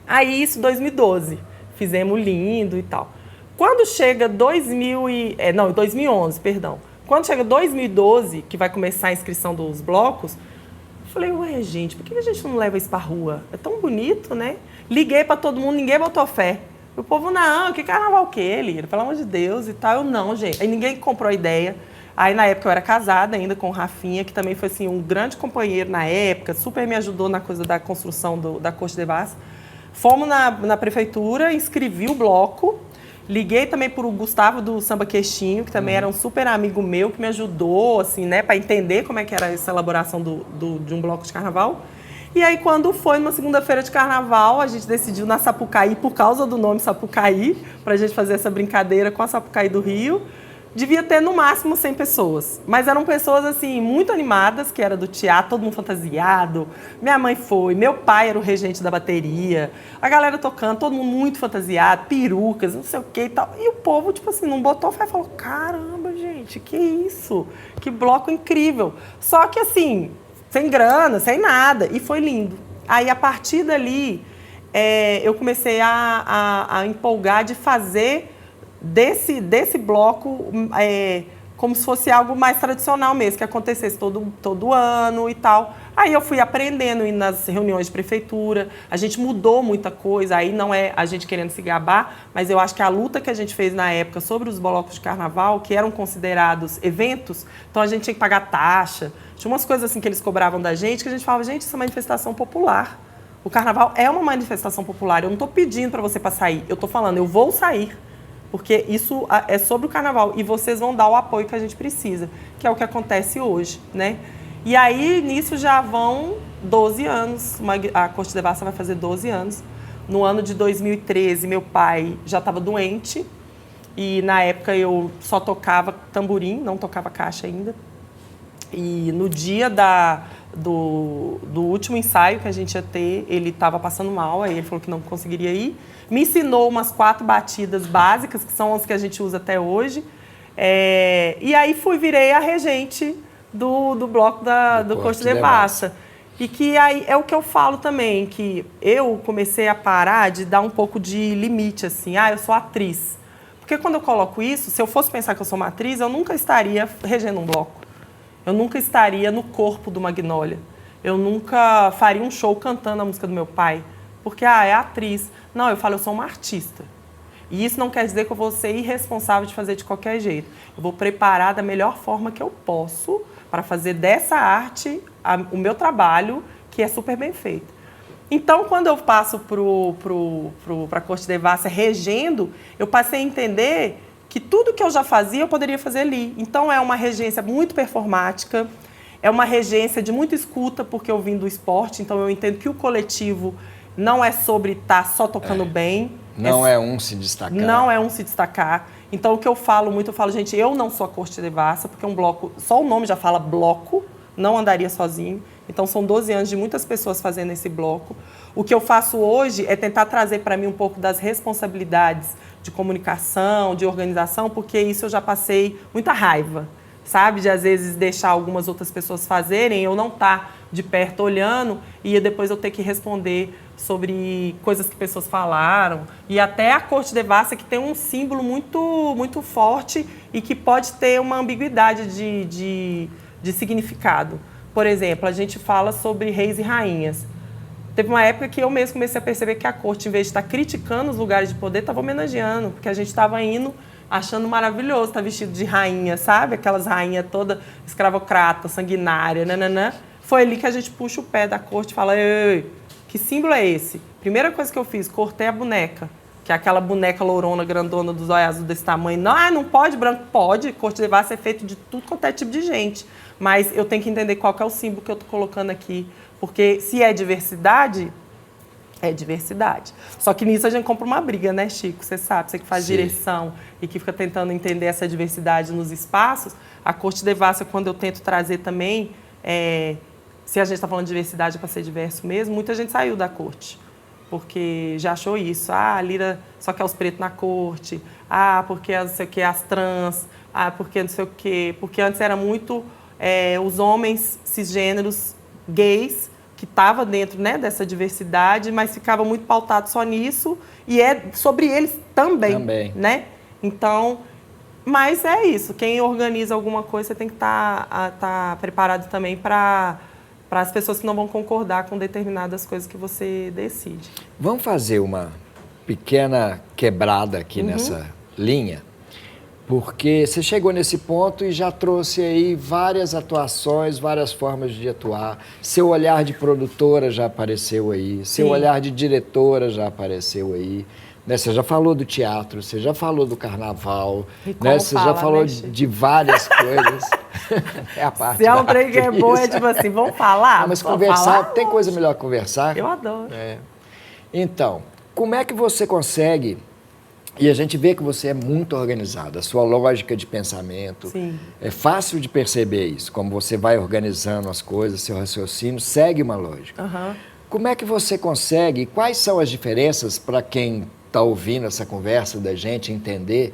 Aí, isso, 2012. Fizemos lindo e tal. Quando chega 2011, perdão. Quando chega 2012, que vai começar a inscrição dos blocos, eu falei, ué, gente, por que a gente não leva isso pra rua? É tão bonito, né? Liguei pra todo mundo, ninguém botou fé. O povo, não, que carnaval que ele? Pelo amor de Deus e tal. Eu, não, gente. Aí ninguém comprou a ideia. Aí, na época, eu era casada ainda com o Rafinha, que também foi, assim, um grande companheiro na época, super me ajudou na coisa da construção da Corte Devassa. Fomos na prefeitura, inscrevi o bloco, liguei também para o Gustavo do Samba Queixinho, que também era um super amigo meu, que me ajudou, assim, né, para entender como é que era essa elaboração de um bloco de carnaval. E aí, quando foi numa segunda-feira de carnaval, a gente decidiu na Sapucaí, por causa do nome Sapucaí, para a gente fazer essa brincadeira com a Sapucaí do Rio. Devia ter no máximo 100 pessoas, mas eram pessoas assim muito animadas, que era do teatro, todo mundo fantasiado. Minha mãe foi, meu pai era o regente da bateria, a galera tocando, todo mundo muito fantasiado, perucas, não sei o que e tal. E o povo, tipo assim, não botou fé e falou, caramba, gente, que isso? Que bloco incrível. Só que assim, sem grana, sem nada, e foi lindo. Aí, a partir dali, eu comecei a empolgar de fazer desse bloco como se fosse algo mais tradicional mesmo, que acontecesse todo ano e tal. Aí eu fui aprendendo, indo nas reuniões de prefeitura, a gente mudou muita coisa, aí não é a gente querendo se gabar, mas eu acho que a luta que a gente fez na época sobre os blocos de carnaval, que eram considerados eventos, então a gente tinha que pagar taxa, tinha umas coisas assim que eles cobravam da gente, que a gente falava, gente, isso é manifestação popular. O carnaval é uma manifestação popular, eu não estou pedindo para você para sair, eu estou falando, eu vou sair. Porque isso é sobre o carnaval e vocês vão dar o apoio que a gente precisa, que é o que acontece hoje, né? E aí, nisso já vão 12 anos, a Corte Devassa vai fazer 12 anos. No ano de 2013, meu pai já estava doente e na época eu só tocava tamborim, não tocava caixa ainda. E no dia do último ensaio que a gente ia ter, ele estava passando mal, aí ele falou que não conseguiria ir. Me ensinou umas 4 batidas básicas, que são as que a gente usa até hoje. E aí virei a regente do bloco do Corte Devassa. E que aí é o que eu falo também, que eu comecei a parar de dar um pouco de limite, assim, eu sou atriz. Porque quando eu coloco isso, se eu fosse pensar que eu sou uma atriz, eu nunca estaria regendo um bloco. Eu nunca estaria no corpo do Magnólia. Eu nunca faria um show cantando a música do meu pai. Porque, é atriz. Não, eu falo, eu sou uma artista. E isso não quer dizer que eu vou ser irresponsável de fazer de qualquer jeito. Eu vou preparar da melhor forma que eu posso para fazer dessa arte o meu trabalho, que é super bem feito. Então, quando eu passo para a Corte Devassa regendo, eu passei a entender que tudo que eu já fazia, eu poderia fazer ali. Então, é uma regência muito performática, é uma regência de muita escuta, porque eu vim do esporte, então eu entendo que o coletivo não é sobre estar só tocando bem. Não é um se destacar. Não é um se destacar. Então, o que eu falo muito, eu falo, gente, eu não sou a Corte Devassa, porque um bloco, só o nome já fala bloco, não andaria sozinho. Então, são 12 anos de muitas pessoas fazendo esse bloco. O que eu faço hoje é tentar trazer para mim um pouco das responsabilidades de comunicação, de organização, porque isso eu já passei muita raiva, sabe? De, às vezes, deixar algumas outras pessoas fazerem, eu não estar de perto olhando e depois eu ter que responder sobre coisas que pessoas falaram. E até a Corte Devassa, que tem um símbolo muito, muito forte e que pode ter uma ambiguidade de significado. Por exemplo, a gente fala sobre reis e rainhas. Teve uma época que eu mesmo comecei a perceber que a corte, em vez de estar criticando os lugares de poder, estava homenageando, porque a gente estava indo achando maravilhoso estar vestido de rainha, sabe? Aquelas rainhas toda escravocrata, sanguinária, nananã. Foi ali que a gente puxa o pé da corte e fala, ei, que símbolo é esse? Primeira coisa que eu fiz, cortei a boneca, que é aquela boneca lourona, grandona, dos olhos azuis desse tamanho. Não, não pode, branco pode, Corte Devassa é feito de tudo quanto é tipo de gente. Mas eu tenho que entender qual que é o símbolo que eu estou colocando aqui. Porque se é diversidade, é diversidade. Só que nisso a gente compra uma briga, né, Chico? Você sabe, você que faz direção e que fica tentando entender essa diversidade nos espaços. A Corte Devassa, quando eu tento trazer também, se a gente está falando de diversidade para ser diverso mesmo, muita gente saiu da corte. Porque já achou isso. A Lira só quer os pretos na corte. Porque não sei o que, as trans. Porque não sei o quê. Porque antes era muito os homens cisgêneros gays, que estavam dentro, né, dessa diversidade, mas ficava muito pautado só nisso, e é sobre eles também. Né? Então, mas é isso, quem organiza alguma coisa, você tem que estar preparado também para as pessoas que não vão concordar com determinadas coisas que você decide. Vamos fazer uma pequena quebrada aqui nessa linha. Porque você chegou nesse ponto e já trouxe aí várias atuações, várias formas de atuar. Seu olhar de produtora já apareceu aí, seu olhar de diretora já apareceu aí. Né? Você já falou do teatro, você já falou do carnaval, né? Você já falou de várias coisas. É a parte Se é um trem que é bom, é tipo assim, vamos falar? Não, mas vamos conversar, falar? tem coisa melhor que conversar? Eu adoro. Então, como é que você consegue... E a gente vê que você é muito organizada, a sua lógica de pensamento. Sim. É fácil de perceber isso, como você vai organizando as coisas, seu raciocínio segue uma lógica. Como é que você consegue, quais são as diferenças para quem está ouvindo essa conversa da gente entender,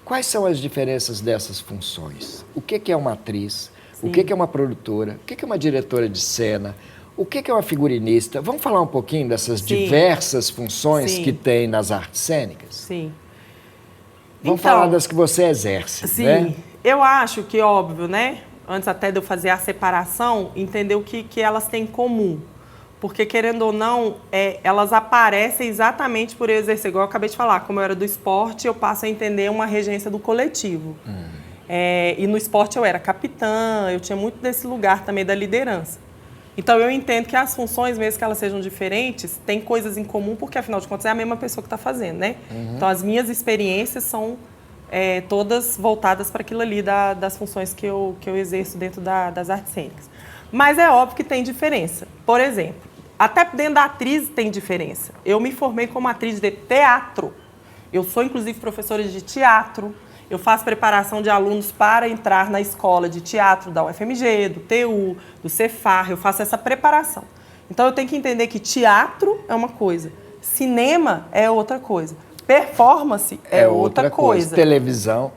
quais são as diferenças dessas funções? O que é uma atriz? Sim. O que é uma produtora? O que é uma diretora de cena? O que é uma figurinista? Vamos falar um pouquinho dessas diversas funções que tem nas artes cênicas? Sim. Vamos então, falar das que você exerce, sim, né? Eu acho que, óbvio, né? Antes até de eu fazer a separação, entender o que elas têm em comum. Porque, querendo ou não, elas aparecem exatamente por eu exercer, igual eu acabei de falar, como eu era do esporte, eu passo a entender uma regência do coletivo. E no esporte eu era capitã, eu tinha muito desse lugar também da liderança. Então, eu entendo que as funções, mesmo que elas sejam diferentes, têm coisas em comum, porque, afinal de contas, é a mesma pessoa que está fazendo, né? Então, as minhas experiências são todas voltadas para aquilo ali das funções que eu exerço dentro das artes cênicas. Mas é óbvio que tem diferença. Por exemplo, até dentro da atriz tem diferença. Eu me formei como atriz de teatro. Eu sou, inclusive, professora de teatro. Eu faço preparação de alunos para entrar na escola de teatro da UFMG, do TU, do Cefar. Eu faço essa preparação. Então, eu tenho que entender que teatro é uma coisa, cinema é outra coisa, performance é outra coisa. Televisão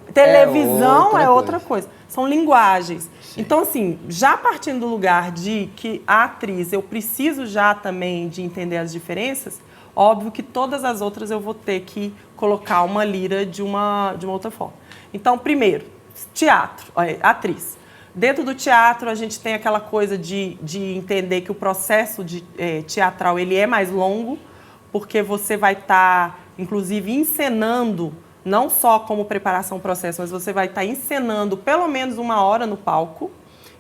é outra coisa. São linguagens. Sim. Então, assim, já partindo do lugar de que a atriz, eu preciso já também de entender as diferenças, óbvio que todas as outras eu vou ter que colocar uma lira de uma outra forma. Então, primeiro, teatro, atriz. Dentro do teatro, a gente tem aquela coisa de entender que o processo teatral ele é mais longo, porque você vai estar, inclusive, encenando, não só como preparação ao processo, mas você vai estar encenando pelo menos 1 hora no palco.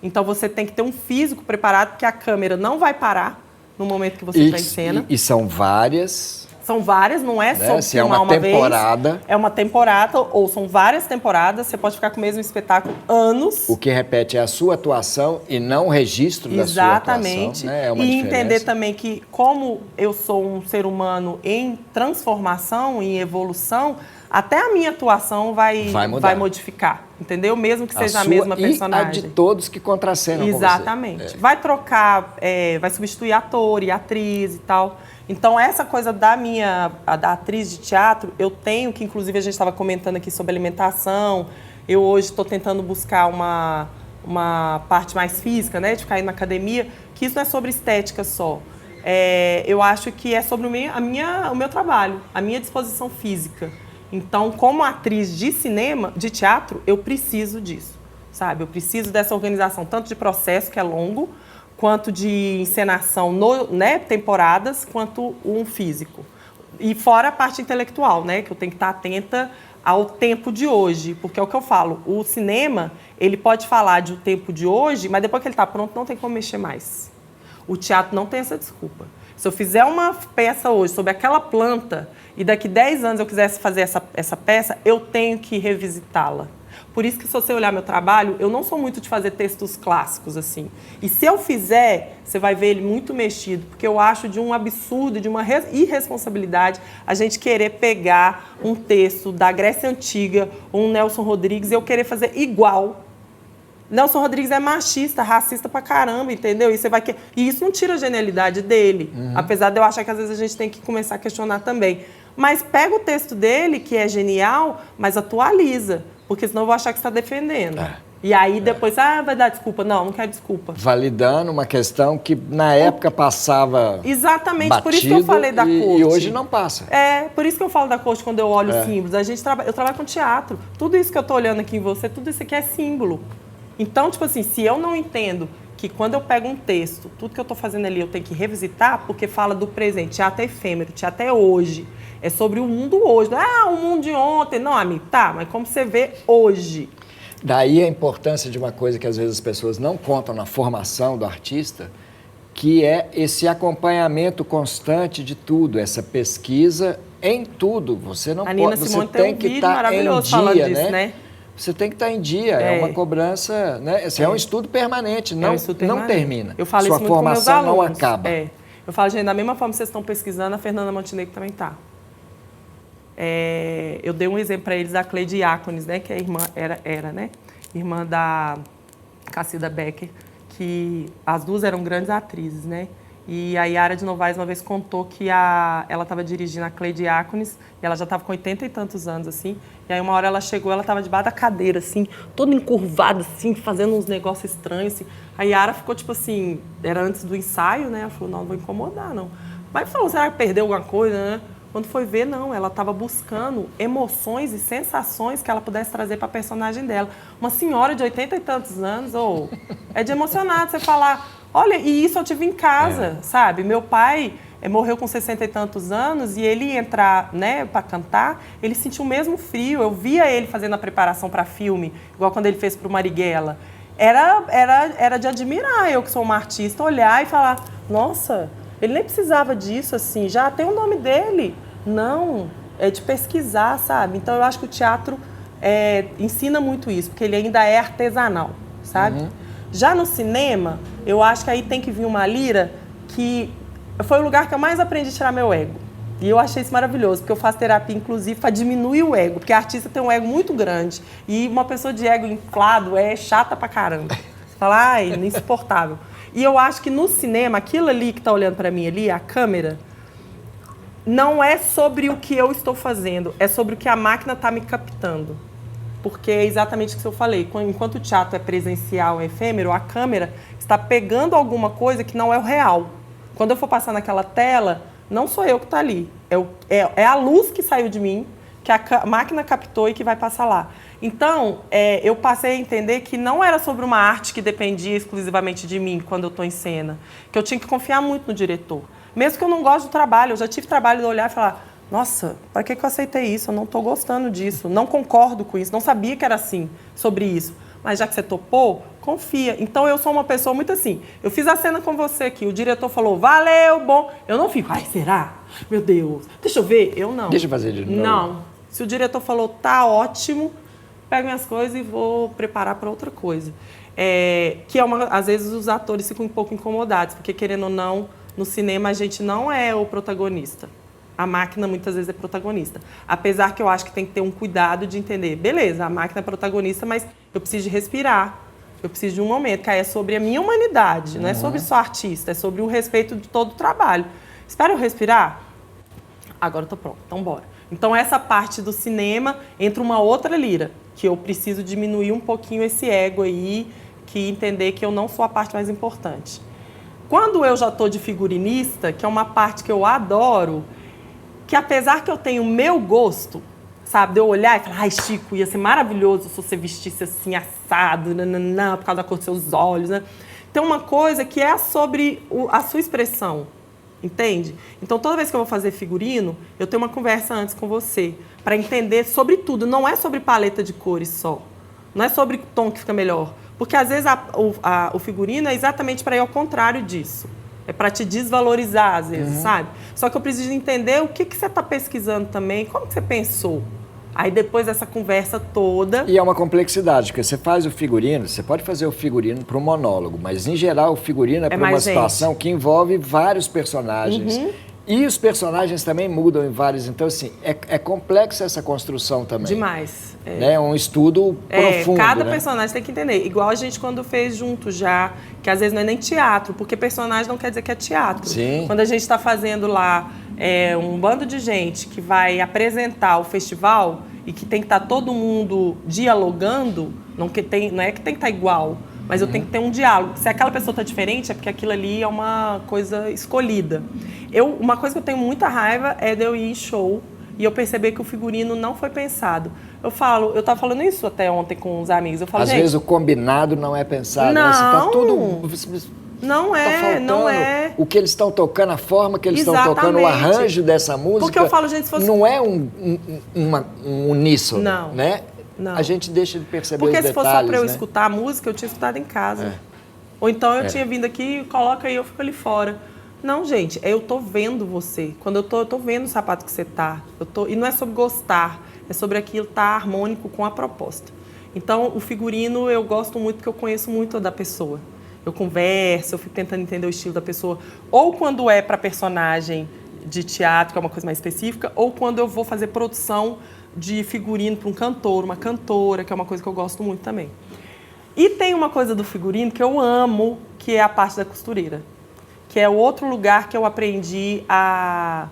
Então, você tem que ter um físico preparado, porque a câmera não vai parar no momento que você está em cena. E são várias... São várias, não é só se é uma temporada. Vez. É uma temporada, ou são várias temporadas. Você pode ficar com o mesmo espetáculo anos. O que repete é a sua atuação e não o registro da sua atuação. Exatamente. Né? É uma e diferença. entender também que, como eu sou um ser humano em transformação, em evolução, até a minha atuação vai modificar. Entendeu? Mesmo que seja a mesma personagem. E a de todos que contracenam com você. Exatamente. Vai trocar, vai substituir ator e atriz e tal. Então, essa coisa da atriz de teatro, eu tenho que, inclusive, a gente estava comentando aqui sobre alimentação. Eu hoje estou tentando buscar uma parte mais física, né? De ficar indo na academia, que isso não é sobre estética só. Eu acho que é sobre o meu trabalho, a minha disposição física. Então, como atriz de cinema, de teatro, eu preciso disso, sabe? Eu preciso dessa organização, tanto de processo, que é longo, quanto de encenação, temporadas, quanto um físico. E fora a parte intelectual, né? Que eu tenho que estar atenta ao tempo de hoje, porque é o que eu falo, o cinema, ele pode falar de o tempo de hoje, mas depois que ele está pronto, não tem como mexer mais. O teatro não tem essa desculpa. Se eu fizer uma peça hoje sobre aquela planta e daqui 10 anos eu quisesse fazer essa peça, eu tenho que revisitá-la. Por isso que, se você olhar meu trabalho, eu não sou muito de fazer textos clássicos, assim. E se eu fizer, você vai ver ele muito mexido, porque eu acho de um absurdo, de uma irresponsabilidade a gente querer pegar um texto da Grécia Antiga, um Nelson Rodrigues, e eu querer fazer igual. Nelson Rodrigues é machista, racista pra caramba, entendeu? E isso não tira a genialidade dele. Apesar de eu achar que às vezes a gente tem que começar a questionar também. Mas pega o texto dele, que é genial, mas atualiza. Porque senão eu vou achar que você está defendendo. E aí depois, vai dar desculpa. Não quero desculpa. Validando uma questão que na época passava exatamente, batido, por isso que eu falei da corte. E hoje não passa. Por isso que eu falo da corte quando eu olho os símbolos. Eu trabalho com teatro. Tudo isso que eu estou olhando aqui em você, tudo isso aqui é símbolo. Então, tipo assim, se eu não entendo que quando eu pego um texto, tudo que eu estou fazendo ali eu tenho que revisitar, porque fala do presente, teatro é efêmero, teatro é hoje. É sobre o mundo hoje. Não é o mundo de ontem. Não, amigo, tá, mas como você vê hoje. Daí a importância de uma coisa que às vezes as pessoas não contam na formação do artista, que é esse acompanhamento constante de tudo, essa pesquisa em tudo. Você não A Nina pode, Simone você tem tem um que vídeo estar em maravilhoso falando dia, disso, né? né? Você tem que estar em dia, é uma cobrança, né? Assim, é um estudo permanente, não, É um estudo permanente. não termina. Eu falo Sua isso muito com meus formação não alunos. acaba. Eu falo, gente, da mesma forma que vocês estão pesquisando, a Fernanda Montenegro também está. Eu dei um exemplo para eles da Cleide Diáconis, né? Que é irmã, era, né? Irmã da Cacilda Becker, que as duas eram grandes atrizes, né? E a Yara de Novaes uma vez contou que ela estava dirigindo a Cleide Diáconis e ela já estava com 80 e tantos anos, assim. E aí uma hora ela chegou, ela estava debaixo da cadeira, assim, toda encurvada, assim, fazendo uns negócios estranhos, assim. A Yara ficou, tipo assim, era antes do ensaio, né? Ela falou, não vou incomodar, não. Mas falou, será que perdeu alguma coisa, né? Quando foi ver, não, ela estava buscando emoções e sensações que ela pudesse trazer para a personagem dela. Uma senhora de 80 e tantos anos, é de emocionado você falar, olha, e isso eu tive em casa, sabe? Meu pai morreu com 60 e tantos anos e ele ia entrar, né, para cantar, ele sentiu o mesmo frio. Eu via ele fazendo a preparação para filme, igual quando ele fez para o Marighella. Era de admirar, eu que sou uma artista, olhar e falar, nossa, ele nem precisava disso, assim, já tem o nome dele. Não, é de pesquisar, sabe? Então, eu acho que o teatro ensina muito isso, porque ele ainda é artesanal, sabe? Uhum. Já no cinema, eu acho que aí tem que vir uma lira que foi o lugar que eu mais aprendi a tirar meu ego. E eu achei isso maravilhoso, porque eu faço terapia, inclusive, para diminuir o ego, porque a artista tem um ego muito grande. E uma pessoa de ego inflado é chata pra caramba. Você fala, ai, insuportável. E eu acho que no cinema, aquilo ali que está olhando para mim ali, a câmera, não é sobre o que eu estou fazendo, é sobre o que a máquina está me captando. Porque é exatamente o que eu falei, enquanto o teatro é presencial, é efêmero, a câmera está pegando alguma coisa que não é o real. Quando eu for passar naquela tela, não sou eu que está ali, é a luz que saiu de mim, que a máquina captou e que vai passar lá. Então, eu passei a entender que não era sobre uma arte que dependia exclusivamente de mim quando eu estou em cena, que eu tinha que confiar muito no diretor. Mesmo que eu não goste do trabalho, eu já tive trabalho de olhar e falar, nossa, para que eu aceitei isso? Eu não estou gostando disso, não concordo com isso, não sabia que era assim, sobre isso. Mas já que você topou, confia. Então, eu sou uma pessoa muito assim, eu fiz a cena com você aqui, o diretor falou, valeu, bom. Eu não fico, ai, será? Meu Deus, deixa eu ver. Eu não. Deixa eu fazer de novo. Não. Se o diretor falou, tá ótimo, pego minhas coisas e vou preparar para outra coisa. Às vezes os atores ficam um pouco incomodados, porque querendo ou não, no cinema a gente não é o protagonista. A máquina muitas vezes é protagonista. Apesar que eu acho que tem que ter um cuidado de entender, beleza, a máquina é protagonista, mas eu preciso de respirar. Eu preciso de um momento, que aí é sobre a minha humanidade, não é sobre só artista, é sobre o respeito de todo o trabalho. Espera eu respirar? Agora eu tô pronto, então bora. Então essa parte do cinema entra uma outra lira, que eu preciso diminuir um pouquinho esse ego aí, que entender que eu não sou a parte mais importante. Quando eu já estou de figurinista, que é uma parte que eu adoro, que apesar que eu tenho o meu gosto, sabe, de eu olhar e falar, ai, Chico, ia ser maravilhoso se você vestisse assim, assado, nananã, por causa da cor dos seus olhos, né? Tem uma coisa que é sobre a sua expressão, entende? Então, toda vez que eu vou fazer figurino, eu tenho uma conversa antes com você, para entender sobre tudo. Não é sobre paleta de cores só, não é sobre tom que fica melhor. Porque, às vezes, o figurino é exatamente para ir ao contrário disso. É para te desvalorizar, às vezes, sabe? Só que eu preciso entender o que você está pesquisando também, como que você pensou. Aí, depois dessa conversa toda... E é uma complexidade, porque você faz o figurino, você pode fazer o figurino para um monólogo, mas, em geral, o figurino é para uma situação que envolve vários personagens. E os personagens também mudam em vários. Então, assim, é complexa essa construção também. Demais. É um estudo profundo, cada né? personagem tem que entender. Igual a gente quando fez junto já, que às vezes não é nem teatro, porque personagem não quer dizer que é teatro. Sim. Quando a gente está fazendo lá um bando de gente que vai apresentar o festival e que tem que estar todo mundo dialogando, não é que tem que estar igual, mas eu tenho que ter um diálogo. Se aquela pessoa está diferente, é porque aquilo ali é uma coisa escolhida. Uma coisa que eu tenho muita raiva é de eu ir em show e eu percebi que o figurino não foi pensado. Eu tava falando isso até ontem com os amigos. Eu falo, Às vezes o combinado não é pensado. Não. Né? Você tá tudo... Não tá é, faltando não é. O que eles estão tocando, a forma que eles estão Exatamente. tocando, o arranjo dessa música. Porque eu falo, gente, se fosse... Não é um uníssono, Não. né? Não. A gente deixa de perceber Porque os se fosse detalhes, só pra eu né? escutar a música, eu tinha escutado em casa. Ou então eu tinha vindo aqui, coloca aí, eu fico ali fora. Não, gente, eu tô vendo você. Quando eu tô vendo o sapato que você tá. E não é sobre gostar, é sobre aquilo estar harmônico com a proposta. Então, o figurino eu gosto muito porque eu conheço muito da pessoa. Eu converso, eu fico tentando entender o estilo da pessoa. Ou quando é para personagem de teatro, que é uma coisa mais específica, ou quando eu vou fazer produção de figurino para um cantor, uma cantora, que é uma coisa que eu gosto muito também. E tem uma coisa do figurino que eu amo, que é a parte da costureira, que é o outro lugar que eu aprendi a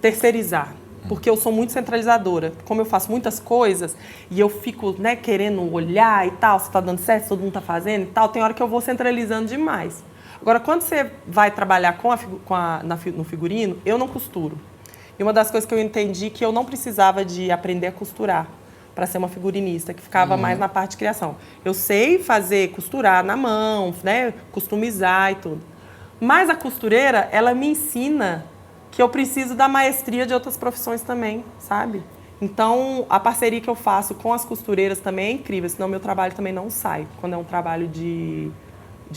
terceirizar. Porque eu sou muito centralizadora. Como eu faço muitas coisas e eu fico, né, querendo olhar e tal, se está dando certo, se todo mundo está fazendo e tal, tem hora que eu vou centralizando demais. Agora, quando você vai trabalhar no figurino, eu não costuro. E uma das coisas que eu entendi que eu não precisava de aprender a costurar para ser uma figurinista, que ficava mais na parte de criação. Eu sei costurar na mão, né, customizar e tudo. Mas a costureira, ela me ensina que eu preciso da maestria de outras profissões também, sabe? Então, a parceria que eu faço com as costureiras também é incrível, senão meu trabalho também não sai, quando é um trabalho de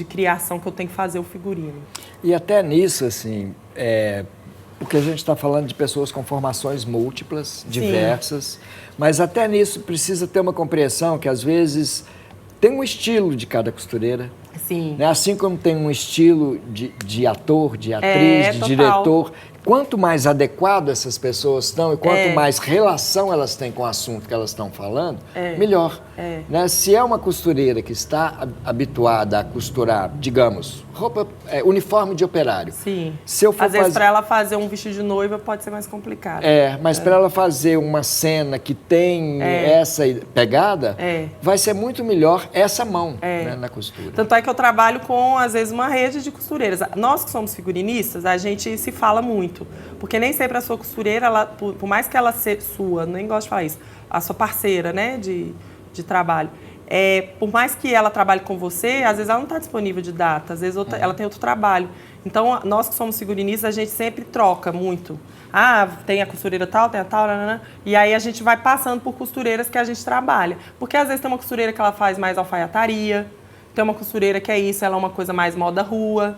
criação que eu tenho que fazer o figurino. E até nisso, assim, porque a gente está falando de pessoas com formações múltiplas, diversas, mas até nisso precisa ter uma compreensão que, às vezes, tem um estilo de cada costureira. Sim. Né? Assim como tem um estilo de ator, de atriz, de total. diretor. Quanto mais adequado essas pessoas estão e quanto mais relação elas têm com o assunto que elas estão falando, melhor. Né? Se é uma costureira que está habituada a costurar, digamos, uniforme de operário. Sim. Se eu for Às vezes, para ela fazer um vestido de noiva pode ser mais complicado. Mas para ela fazer uma cena que tem essa pegada, vai ser muito melhor essa mão, né, na costura. Tanto é que eu trabalho com, às vezes, uma rede de costureiras. Nós que somos figurinistas, a gente se fala muito. Porque nem sempre a sua costureira, por mais que ela seja sua, nem gosto de falar isso, a sua parceira, né, de trabalho, por mais que ela trabalhe com você, às vezes ela não está disponível de data, às vezes ela tem outro trabalho. Então, nós que somos figurinistas, a gente sempre troca muito. Tem a costureira tal, tem a tal, e aí a gente vai passando por costureiras que a gente trabalha. Porque às vezes tem uma costureira que ela faz mais alfaiataria, tem uma costureira que é isso, ela é uma coisa mais moda rua.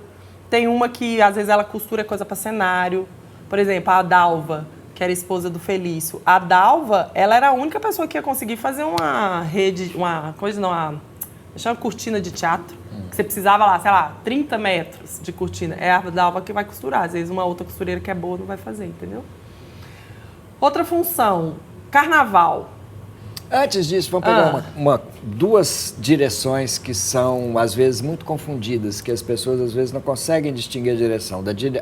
Tem uma que, às vezes, ela costura coisa para cenário. Por exemplo, a Dalva, que era esposa do Felício. A Dalva, ela era a única pessoa que ia conseguir fazer uma rede, uma cortina de teatro. Que você precisava lá, sei lá, 30 metros de cortina. É a Dalva que vai costurar. Às vezes, uma outra costureira que é boa não vai fazer, entendeu? Outra função, carnaval. Antes disso, vamos pegar duas direções que são, às vezes, muito confundidas, que as pessoas, às vezes, não conseguem distinguir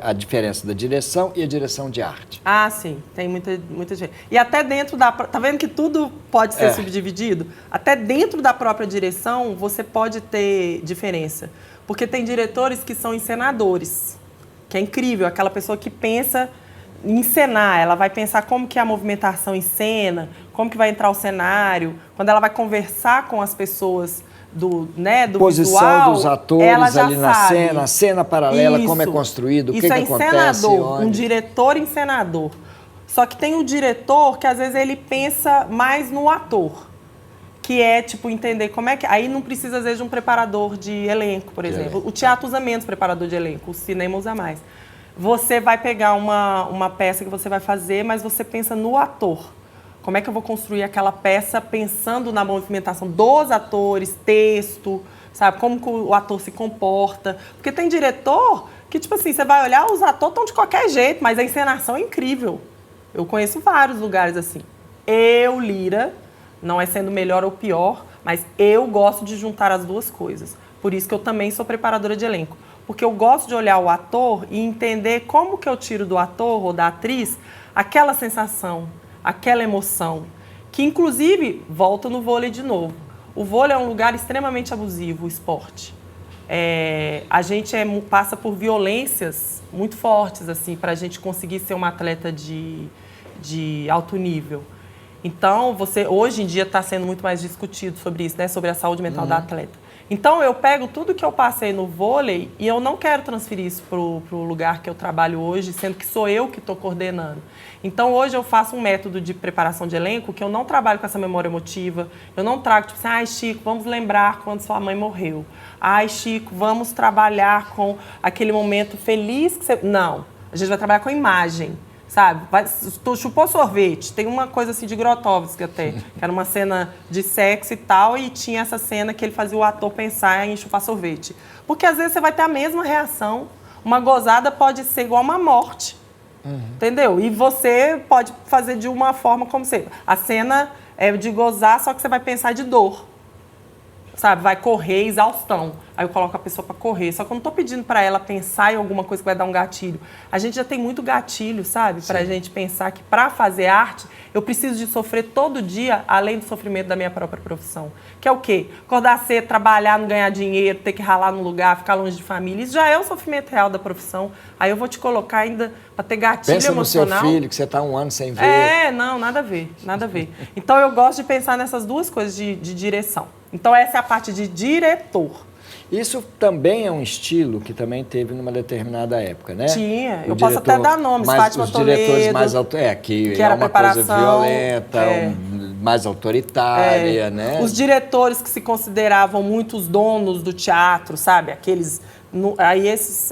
a diferença da direção e a direção de arte. Sim. Tem muita gente. E até dentro da... Tá vendo que tudo pode ser subdividido? Até dentro da própria direção, você pode ter diferença. Porque tem diretores que são encenadores, que é incrível. Aquela pessoa que pensa em encenar, ela vai pensar como que é a movimentação em cena, como que vai entrar o cenário, quando ela vai conversar com as pessoas do posição visual, dos atores ela já ali na sabe. cena, a cena paralela, como é construído, o que acontece, encenador, onde. um diretor encenador. Só que tem o diretor que às vezes ele pensa mais no ator, que é tipo entender como é que... Aí não precisa às vezes de um preparador de elenco, por exemplo. O teatro usa menos preparador de elenco, o cinema usa mais. Você vai pegar uma peça que você vai fazer, mas você pensa no ator. Como é que eu vou construir aquela peça pensando na movimentação dos atores, texto, sabe? Como que o ator se comporta. Porque tem diretor que, tipo assim, você vai olhar, os atores estão de qualquer jeito, mas a encenação é incrível. Eu conheço vários lugares assim. Eu, Lira, não é sendo melhor ou pior, mas eu gosto de juntar as duas coisas. Por isso que eu também sou preparadora de elenco. Porque eu gosto de olhar o ator e entender como que eu tiro do ator ou da atriz aquela sensação, aquela emoção, que inclusive volta no vôlei de novo. O vôlei é um lugar extremamente abusivo, o esporte. A gente passa por violências muito fortes assim, para a gente conseguir ser uma atleta de de alto nível. Então, hoje em dia está sendo muito mais discutido sobre isso, né? Sobre a saúde mental da atleta. Então, eu pego tudo que eu passei no vôlei e eu não quero transferir isso para o lugar que eu trabalho hoje, sendo que sou eu que estou coordenando. Então, hoje eu faço um método de preparação de elenco que eu não trabalho com essa memória emotiva. Eu não trago, tipo assim, ai, Chico, vamos lembrar quando sua mãe morreu. Ai, Chico, vamos trabalhar com aquele momento feliz que você... Não, a gente vai trabalhar com imagem. Sabe? Tu chupou sorvete. Tem uma coisa assim de Grotowski até, que era uma cena de sexo e tal, e tinha essa cena que ele fazia o ator pensar em chupar sorvete. Porque às vezes você vai ter a mesma reação. Uma gozada pode ser igual uma morte. Entendeu? E você pode fazer de uma forma como você... A cena é de gozar, só que você vai pensar de dor. Sabe? Vai correr, exaustão. Aí eu coloco a pessoa para correr. Só que eu não tô pedindo para ela pensar em alguma coisa que vai dar um gatilho. A gente já tem muito gatilho, sabe? Pra gente pensar que para fazer arte, eu preciso de sofrer todo dia, além do sofrimento da minha própria profissão. Que é o quê? Acordar cedo, trabalhar, não ganhar dinheiro, ter que ralar num lugar, ficar longe de família. Isso já é o sofrimento real da profissão. Aí eu vou te colocar ainda para ter gatilho emocional. Pensa no seu filho, que você tá 1 ano sem ver. Não, nada a ver, nada a ver. Então eu gosto de pensar nessas duas coisas de direção. Então essa é a parte de diretor. Isso também é um estilo que também teve numa determinada época, né? Tinha, eu posso até dar nomes, Fátima os diretores mais que é era uma coisa violenta, mais autoritária, né? Os diretores que se consideravam muito os donos do teatro, sabe? Aqueles, aí esses,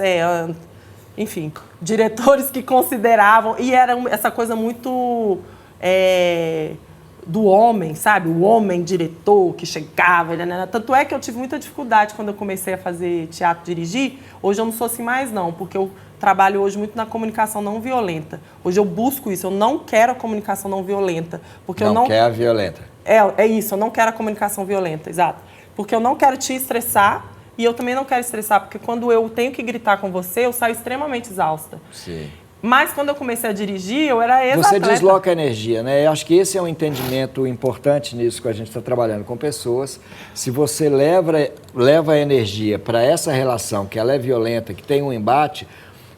enfim, diretores que consideravam, e era essa coisa muito... do homem, sabe? O homem diretor que chegava. Tanto é que eu tive muita dificuldade quando eu comecei a fazer teatro, dirigir. Hoje eu não sou assim mais, não, porque eu trabalho hoje muito na comunicação não violenta. Hoje eu busco isso, eu não quero a comunicação não violenta. Porque eu não quer a violenta. É isso, eu não quero a comunicação violenta, exato. Porque eu não quero te estressar e eu também não quero estressar, porque quando eu tenho que gritar com você, eu saio extremamente exausta. Sim. Mas quando eu comecei a dirigir, eu era ex-atleta. Você desloca a energia, né? Eu acho que esse é um entendimento importante nisso que a gente está trabalhando com pessoas. Se você leva a energia para essa relação, que ela é violenta, que tem um embate,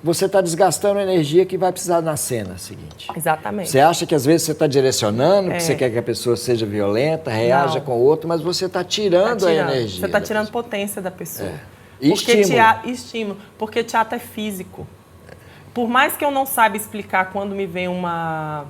você está desgastando a energia que vai precisar na cena seguinte. Exatamente. Você acha que às vezes você está direcionando, que você quer que a pessoa seja violenta, reaja com o outro, mas você está tirando a energia. Você está tirando potência da pessoa. E Estímulo. Porque teatro é físico. Por mais que eu não saiba explicar quando me vem uma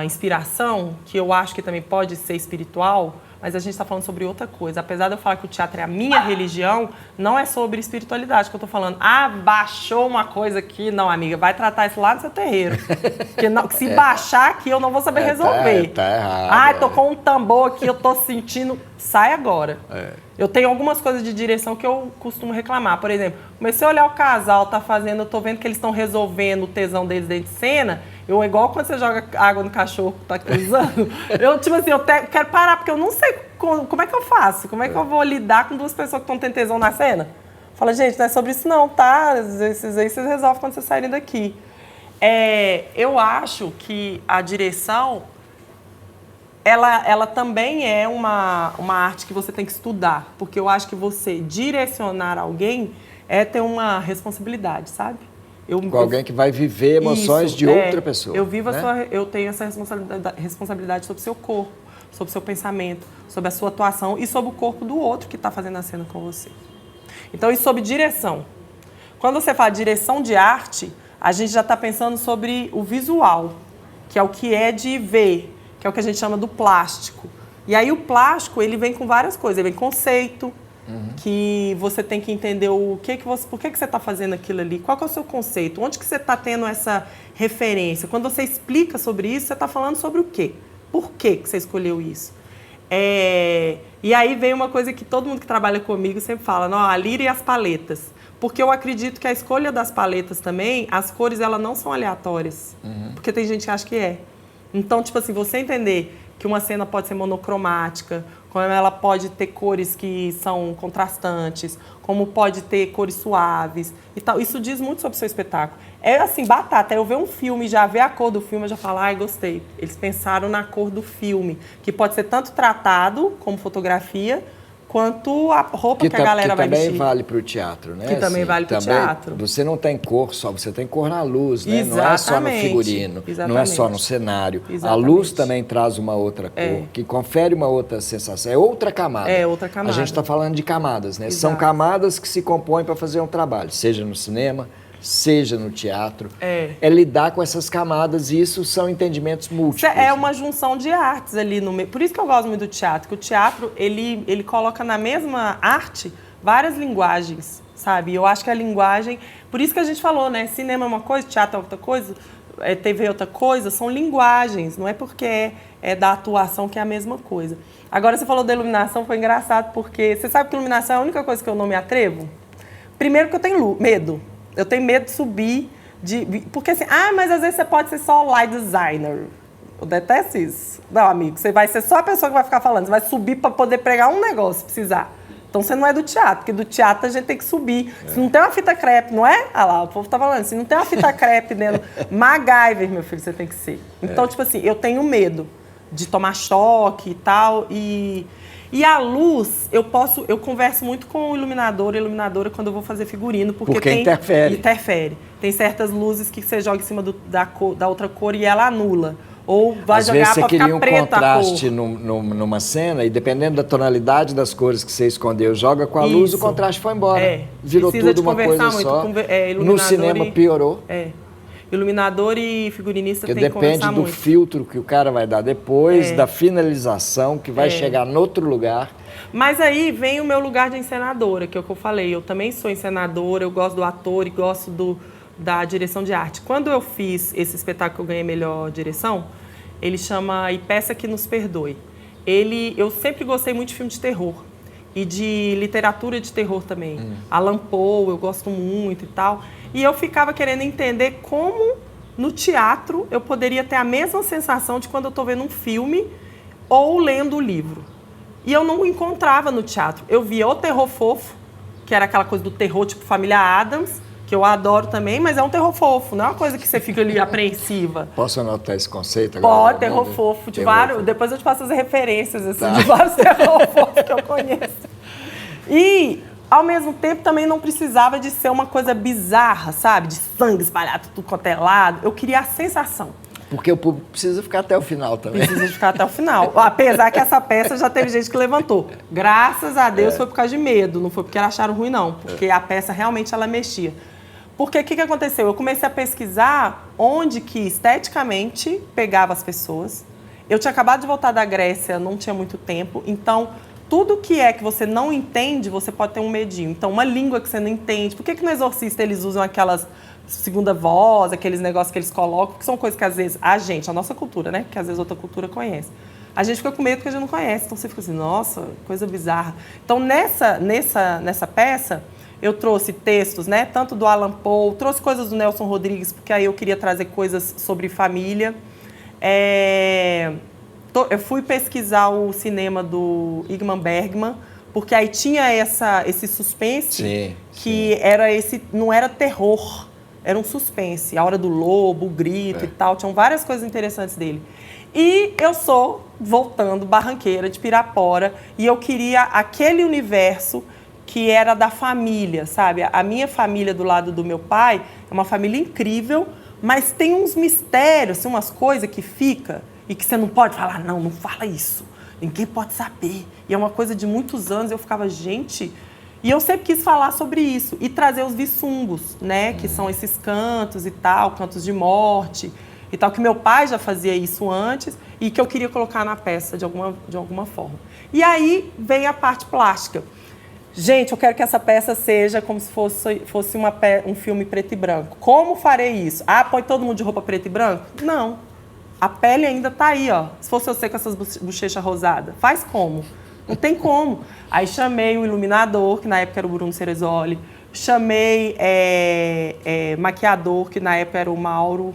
inspiração, que eu acho que também pode ser espiritual, mas a gente está falando sobre outra coisa. Apesar de eu falar que o teatro é a minha religião, não é sobre espiritualidade que eu estou falando. Baixou uma coisa aqui. Não, amiga, vai tratar isso lá no seu terreiro. Porque se baixar aqui, eu não vou saber resolver. Tá errado. Tocou um tambor aqui, eu tô sentindo... Sai agora. Eu tenho algumas coisas de direção que eu costumo reclamar. Por exemplo, comecei a olhar o casal, tá fazendo, eu tô vendo que eles estão resolvendo o tesão deles dentro de cena. Igual quando você joga água no cachorro que tá cruzando. Eu, tipo assim, quero parar, porque eu não sei como é que eu faço. Como é que eu vou lidar com duas pessoas que estão tendo tesão na cena? Fala, gente, não é sobre isso não, tá? Esses aí vocês resolvem quando vocês saírem daqui. Eu acho que a direção... Ela também é uma arte que você tem que estudar, porque eu acho que você direcionar alguém é ter uma responsabilidade, sabe? Com alguém que vai viver emoções de outra pessoa. Eu tenho essa responsabilidade sobre o seu corpo, sobre o seu pensamento, sobre a sua atuação e sobre o corpo do outro que está fazendo a cena com você. Então, e sobre direção. Quando você fala direção de arte, a gente já está pensando sobre o visual, que é o que é de ver, que é o que a gente chama do plástico. E aí o plástico, ele vem com várias coisas. Ele vem conceito, que você tem que entender por que você está fazendo aquilo ali, qual que é o seu conceito, onde que você está tendo essa referência. Quando você explica sobre isso, você está falando sobre o quê? Por que você escolheu isso? E aí vem uma coisa que todo mundo que trabalha comigo sempre fala, a lira e as paletas. Porque eu acredito que a escolha das paletas também, as cores, elas não são aleatórias. Porque tem gente que acha que é. Então, tipo assim, você entender que uma cena pode ser monocromática, como ela pode ter cores que são contrastantes, como pode ter cores suaves e tal. Isso diz muito sobre o seu espetáculo. É assim, batata. Eu ver um filme, já ver a cor do filme, eu já falo, gostei. Eles pensaram na cor do filme, que pode ser tanto tratado como fotografia, quanto a roupa que a galera vai vestir. Que também vale para o teatro, né? Que também vale para o teatro. Você não tem cor só, você tem cor na luz, né? Não é só no figurino, não é só no cenário. Exatamente. A luz também traz uma outra cor, que confere uma outra sensação. É outra camada. É outra camada. A gente está falando de camadas, né? Exato. São camadas que se compõem para fazer um trabalho, seja no cinema, seja no teatro. É lidar com essas camadas e isso são entendimentos múltiplos. É uma junção de artes ali no meio. Por isso que eu gosto muito do teatro, que o teatro, ele coloca na mesma arte várias linguagens, sabe? Eu acho que a linguagem... Por isso que a gente falou, né? Cinema é uma coisa, teatro é outra coisa, TV é outra coisa, são linguagens, não é porque é da atuação que é a mesma coisa. Agora, você falou da iluminação, foi engraçado, porque você sabe que iluminação é a única coisa que eu não me atrevo? Primeiro que eu tenho medo. Eu tenho medo de subir, porque assim, mas às vezes você pode ser só light designer. Eu detesto isso. Não, amigo, você vai ser só a pessoa que vai ficar falando. Você vai subir para poder pregar um negócio, se precisar. Então você não é do teatro, porque do teatro a gente tem que subir. Se não tem uma fita crepe, não é? Ah lá, o povo tá falando, se não tem uma fita crepe dentro, MacGyver, meu filho, você tem que ser. Então, tipo assim, eu tenho medo de tomar choque e tal, E a luz, eu converso muito com o iluminador e iluminadora quando eu vou fazer figurino, porque interfere. Tem certas luzes que você joga em cima da outra cor e ela anula. Ou vai Às jogar vezes para ficar preta a cor. Às vezes você queria um contraste numa cena e dependendo da tonalidade das cores que você escondeu, joga com a luz, o contraste foi embora. Virou tudo uma coisa só. No cinema piorou. Iluminador e figurinista tem que conversar muito. Depende do filtro que o cara vai dar depois, da finalização, que vai chegar em outro lugar. Mas aí vem o meu lugar de encenadora, que é o que eu falei. Eu também sou encenadora, eu gosto do ator e gosto da direção de arte. Quando eu fiz esse espetáculo que eu ganhei melhor direção, ele chama E Peça Que Nos Perdoe. Eu sempre gostei muito de filme de terror. E de literatura de terror também. Allan Poe, eu gosto muito e tal. E eu ficava querendo entender como no teatro eu poderia ter a mesma sensação de quando eu estou vendo um filme ou lendo o livro. E eu não encontrava no teatro. Eu via o terror fofo, que era aquela coisa do terror tipo Família Addams, que eu adoro também, mas é um terror fofo, não é uma coisa que você fica ali apreensiva. Posso anotar esse conceito agora? Pode, terror fofo. Depois eu te passo as referências assim, de vários terror fofos que eu conheço. E, ao mesmo tempo, também não precisava de ser uma coisa bizarra, sabe? De sangue espalhado, tudo quanto é lado. Eu queria a sensação. Porque o público precisa ficar até o final também. Precisa ficar até o final. Apesar que essa peça já teve gente que levantou. Graças a Deus foi por causa de medo, não foi porque acharam ruim, não. Porque a peça realmente ela mexia. Porque o que aconteceu? Eu comecei a pesquisar onde que esteticamente pegava as pessoas. Eu tinha acabado de voltar da Grécia, não tinha muito tempo. Então, tudo que é que você não entende, você pode ter um medinho. Então, uma língua que você não entende. Por que no Exorcista eles usam aquelas segunda voz, aqueles negócios que eles colocam, que são coisas que às vezes a nossa cultura, né? Que às vezes outra cultura conhece. A gente fica com medo porque a gente não conhece. Então, você fica assim, nossa, coisa bizarra. Então, nessa peça, eu trouxe textos, né? Tanto do Allan Poe, trouxe coisas do Nelson Rodrigues, porque aí eu queria trazer coisas sobre família. Eu fui pesquisar o cinema do Ingmar Bergman, porque aí tinha esse suspense que não era terror, era um suspense. A Hora do Lobo, o Grito e tal, tinham várias coisas interessantes dele. E eu sou, voltando, barranqueira de Pirapora, e eu queria aquele universo que era da família, sabe? A minha família do lado do meu pai é uma família incrível, mas tem uns mistérios, assim, umas coisas que fica e que você não pode falar, não fala isso, ninguém pode saber. E é uma coisa de muitos anos, eu ficava, gente... E eu sempre quis falar sobre isso e trazer os vissungos, né? Que são esses cantos e tal, cantos de morte e tal, que meu pai já fazia isso antes e que eu queria colocar na peça de alguma forma. E aí vem a parte plástica. Gente, eu quero que essa peça seja como se fosse um filme preto e branco. Como farei isso? Põe todo mundo de roupa preto e branco? Não. A pele ainda tá aí, ó. Se fosse você com essas bochechas rosadas, faz como? Não tem como. Aí chamei o iluminador, que na época era o Bruno Ceresoli. Chamei maquiador, que na época era o Mauro.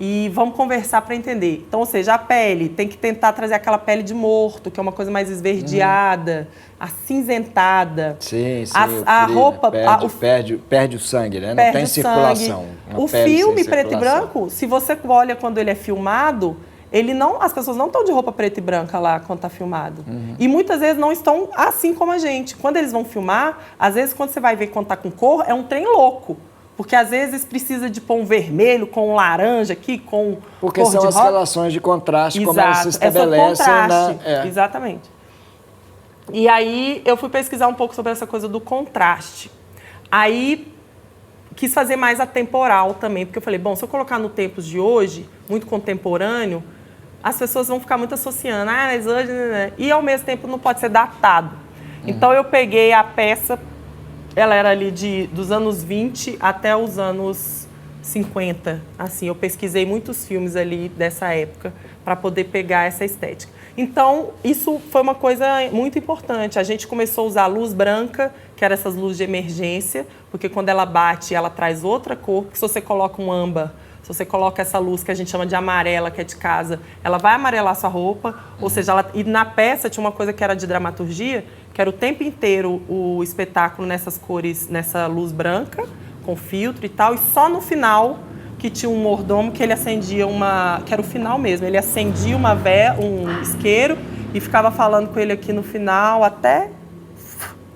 E vamos conversar para entender. Então, ou seja, a pele, tem que tentar trazer aquela pele de morto, que é uma coisa mais esverdeada, acinzentada. Sim, a roupa... Perde o sangue, né? Não tem circulação. O filme preto e branco, se você olha quando ele é filmado, as pessoas não estão de roupa preta e branca lá quando está filmado. E muitas vezes não estão assim como a gente. Quando eles vão filmar, às vezes quando você vai ver quando está com cor, é um trem louco. Porque às vezes precisa de pôr um vermelho com um laranja aqui, com Porque cor são de as rosa. relações de contraste, como Exato. elas se estabelecem contraste. na... Exatamente. E aí eu fui pesquisar um pouco sobre essa coisa do contraste. Aí quis fazer mais atemporal também, porque eu falei, bom, se eu colocar no tempos de hoje, muito contemporâneo, as pessoas vão ficar muito associando, mas hoje... Né? E ao mesmo tempo não pode ser datado. Então eu peguei a peça, ela era ali dos anos 20 até os anos 50. Assim, eu pesquisei muitos filmes ali dessa época para poder pegar essa estética. Então, isso foi uma coisa muito importante. A gente começou a usar luz branca, que era essas luzes de emergência, porque quando ela bate, ela traz outra cor, porque se você coloca um âmbar, se você coloca essa luz que a gente chama de amarela, que é de casa, ela vai amarelar sua roupa, ou seja, e na peça tinha uma coisa que era de dramaturgia, que era o tempo inteiro o espetáculo nessas cores, nessa luz branca, com filtro e tal, e só no final que tinha um mordomo que ele acendia que era o final mesmo, ele acendia um isqueiro e ficava falando com ele aqui no final até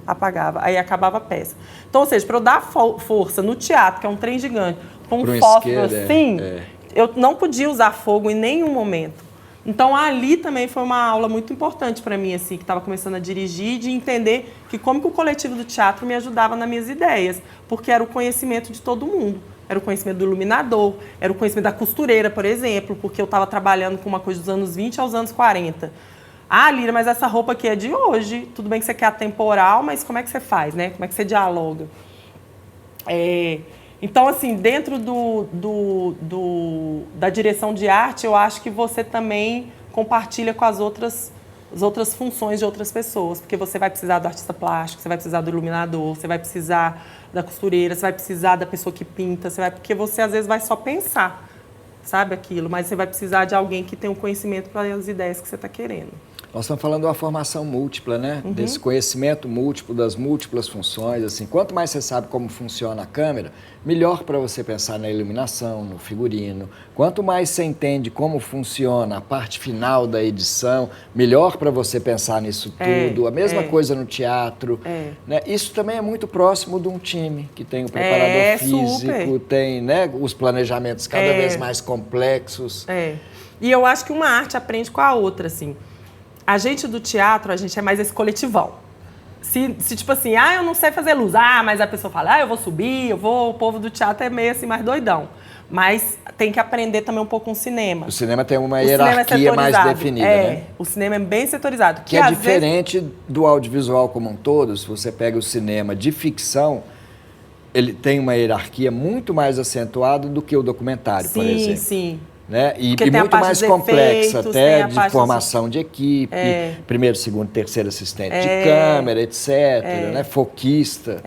apagava, aí acabava a peça. Então, ou seja, para eu dar força no teatro, que é um trem gigante, com um fósforo assim, eu não podia usar fogo em nenhum momento. Então, ali também foi uma aula muito importante para mim, assim, que estava começando a dirigir, de entender que como que o coletivo do teatro me ajudava nas minhas ideias, porque era o conhecimento de todo mundo. Era o conhecimento do iluminador, era o conhecimento da costureira, por exemplo, porque eu estava trabalhando com uma coisa dos anos 20 aos anos 40. Ah, Lira, mas essa roupa aqui é de hoje. Tudo bem que você quer atemporal, mas como é que você faz, né? Como é que você dialoga? Então, assim, dentro da direção de arte, eu acho que você também compartilha com as outras funções de outras pessoas, porque você vai precisar do artista plástico, você vai precisar do iluminador, você vai precisar da costureira, você vai precisar da pessoa que pinta, porque você às vezes vai só pensar, sabe, aquilo, mas você vai precisar de alguém que tenha um conhecimento para as ideias que você está querendo. Nós estamos falando de uma formação múltipla, né? Desse conhecimento múltiplo, das múltiplas funções. Assim, quanto mais você sabe como funciona a câmera, melhor para você pensar na iluminação, no figurino. Quanto mais você entende como funciona a parte final da edição, melhor para você pensar nisso tudo. A mesma coisa no teatro. Né? Isso também é muito próximo de um time, que tem o preparador físico, tem, né, os planejamentos cada vez mais complexos. E eu acho que uma arte aprende com a outra, assim. A gente do teatro, a gente é mais esse coletivão. Se tipo assim, eu não sei fazer luz, mas a pessoa fala, eu vou subir, o povo do teatro é meio assim, mais doidão. Mas tem que aprender também um pouco com o cinema. O cinema tem uma hierarquia mais definida, né? O cinema é bem setorizado. Que é diferente do audiovisual como um todo. Se você pega o cinema de ficção, ele tem uma hierarquia muito mais acentuada do que o documentário, por exemplo. Sim. Né? E muito mais complexa, até de formação de equipe, primeiro, segundo, terceiro assistente de câmera, etc., né? Foquista.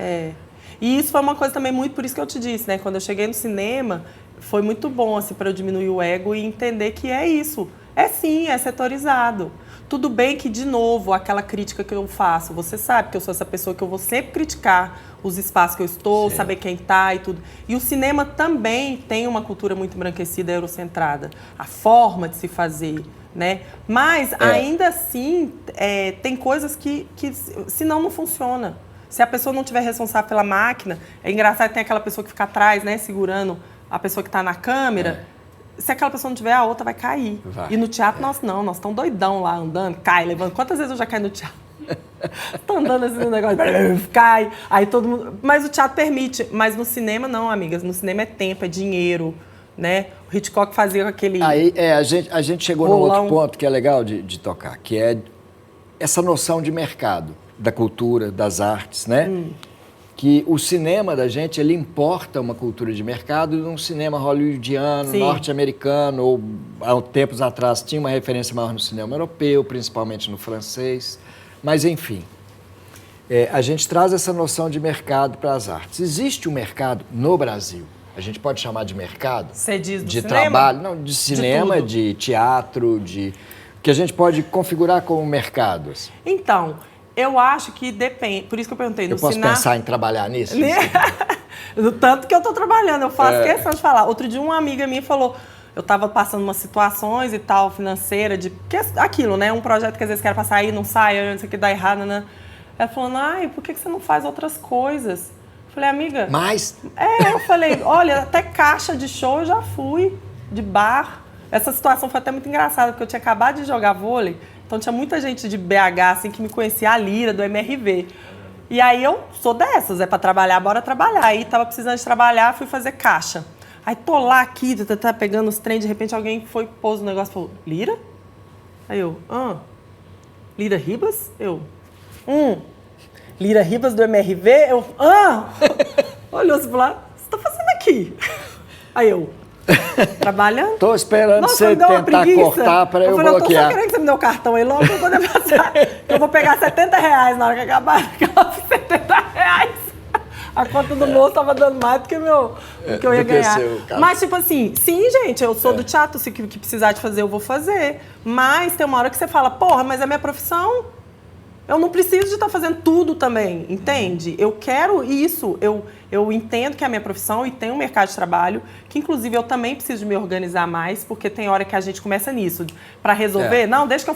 E isso foi uma coisa também muito, por isso que eu te disse, né? Quando eu cheguei no cinema, foi muito bom assim, para eu diminuir o ego e entender que é isso. Sim, é setorizado. Tudo bem que, de novo, aquela crítica que eu faço, você sabe que eu sou essa pessoa que eu vou sempre criticar os espaços que eu estou, saber quem está e tudo. E o cinema também tem uma cultura muito embranquecida, eurocentrada. A forma de se fazer, né? Mas, ainda assim, tem coisas que senão não funciona. Se a pessoa não tiver responsável pela máquina, é engraçado que tem aquela pessoa que fica atrás, né, segurando a pessoa que está na câmera. Se aquela pessoa não tiver, a outra vai cair. E no teatro, nós estamos doidão lá, andando, cai, levando. Quantas vezes eu já caí no teatro? Tô andando assim no negócio, cai, aí todo mundo... Mas o teatro permite, mas no cinema não, amigas. No cinema é tempo, é dinheiro, né? O Hitchcock fazia aquele... Aí, a gente chegou num outro ponto que é legal de tocar, que é essa noção de mercado, da cultura, das artes, né? Que o cinema da gente, ele importa uma cultura de mercado de um cinema hollywoodiano, norte-americano, ou há tempos atrás tinha uma referência maior no cinema europeu, principalmente no francês. Mas, enfim, a gente traz essa noção de mercado para as artes. Existe um mercado no Brasil, a gente pode chamar de mercado? Você diz do de cinema? Trabalho, não, de cinema, de teatro, que a gente pode configurar como mercado. Assim. Então... Eu acho que depende, por isso que eu perguntei. Eu posso pensar em trabalhar nisso? Do tanto que eu estou trabalhando, eu faço questão de falar. Outro dia uma amiga minha falou, eu tava passando umas situações e tal, financeira, que é aquilo, né? Um projeto que às vezes quer passar aí, não sai, não sei o que dá errado, né? Ela falou, ai, por que você não faz outras coisas? Eu falei, amiga... Mas... eu falei, olha, até caixa de show eu já fui, de bar. Essa situação foi até muito engraçada, porque eu tinha acabado de jogar vôlei, então tinha muita gente de BH, assim, que me conhecia, a Lira, do MRV. E aí eu sou dessas, pra trabalhar, bora trabalhar. Aí tava precisando de trabalhar, fui fazer caixa. Aí tô lá aqui, tá pegando os trem, de repente alguém foi, pôs o negócio e falou, Lira? Aí eu, Lira Ribas? Eu, Lira Ribas do MRV? Eu, olhou assim pro lado, o que você tá fazendo aqui? Aí eu, trabalhando. Tô esperando você me deu uma tentar preguiça. cortar pra eu falei, bloquear. Eu tô só querendo que você me dê o cartão aí logo pra eu poder passar. Eu vou pegar R$70 na hora que acabar. R$70. A conta do moço tava dando mais do que eu ia ganhar. Mas, tipo assim, sim, gente, eu sou do teatro, se que precisar de fazer, eu vou fazer. Mas tem uma hora que você fala, porra, mas é minha profissão. Eu não preciso de estar fazendo tudo também, entende? Eu quero isso, eu entendo que é a minha profissão e tem um mercado de trabalho, que inclusive eu também preciso me organizar mais, porque tem hora que a gente começa nisso, para resolver, não, deixa que eu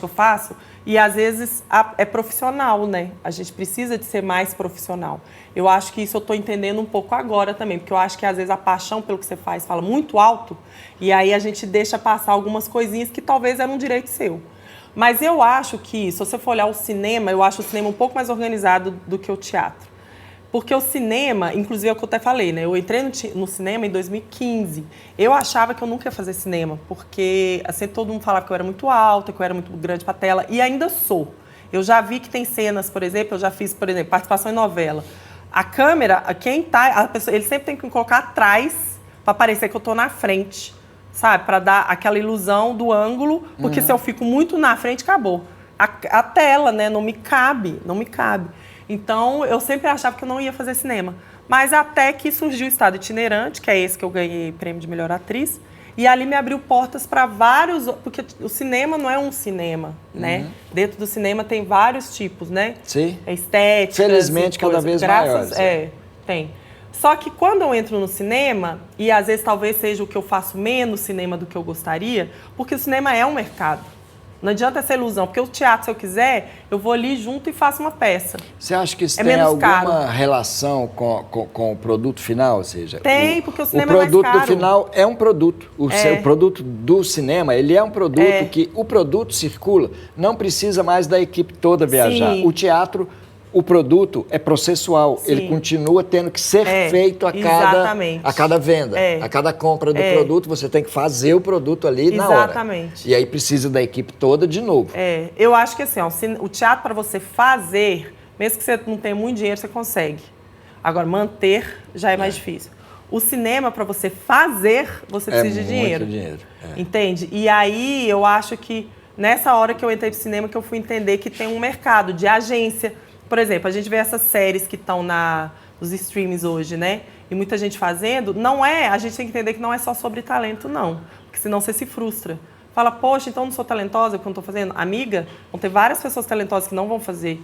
faço, e às vezes é profissional, né? A gente precisa de ser mais profissional. Eu acho que isso eu estou entendendo um pouco agora também, porque eu acho que às vezes a paixão pelo que você faz fala muito alto, e aí a gente deixa passar algumas coisinhas que talvez eram um direito seu. Mas eu acho que, se você for olhar o cinema, eu acho o cinema um pouco mais organizado do que o teatro. Porque o cinema, inclusive é o que eu até falei, né? Eu entrei no cinema em 2015. Eu achava que eu nunca ia fazer cinema, porque assim, todo mundo falava que eu era muito alta, que eu era muito grande para tela, e ainda sou. Eu já vi que tem cenas, por exemplo, eu já fiz, por exemplo, participação em novela. A câmera, ele sempre tem que me colocar atrás para parecer que eu estou na frente. Sabe, para dar aquela ilusão do ângulo, porque se eu fico muito na frente, acabou. A tela, né, não me cabe. Então, eu sempre achava que eu não ia fazer cinema. Mas até que surgiu o Estado Itinerante, que é esse que eu ganhei prêmio de melhor atriz, e ali me abriu portas para vários... Porque o cinema não é um cinema, né? Dentro do cinema tem vários tipos, né? Sim. Estética. Felizmente, cada vez maiores. Tem. Só que quando eu entro no cinema, e às vezes talvez seja o que eu faço menos cinema do que eu gostaria, porque o cinema é um mercado. Não adianta essa ilusão, porque o teatro, se eu quiser, eu vou ali junto e faço uma peça. Você acha que isso tem alguma relação com o produto final? Ou seja, tem, porque o cinema é mais caro. O produto do final é um produto. O produto do cinema, ele é um produto que o produto circula, não precisa mais da equipe toda viajar. Sim. O teatro... O produto é processual, sim, ele continua tendo que ser feito a cada venda, a cada compra do produto, você tem que fazer o produto ali na hora. Exatamente. E aí precisa da equipe toda de novo. Eu acho que assim, ó, o teatro para você fazer, mesmo que você não tenha muito dinheiro, você consegue. Agora, manter já é mais difícil. O cinema, para você fazer, você precisa de dinheiro. Entende? E aí eu acho que nessa hora que eu entrei pro cinema, que eu fui entender que tem um mercado de agência. Por exemplo, a gente vê essas séries que estão nos streams hoje, né? E muita gente fazendo, a gente tem que entender que não é só sobre talento, não. Porque senão você se frustra. Fala, poxa, então eu não sou talentosa porque eu não estou fazendo? Amiga, vão ter várias pessoas talentosas que não vão fazer.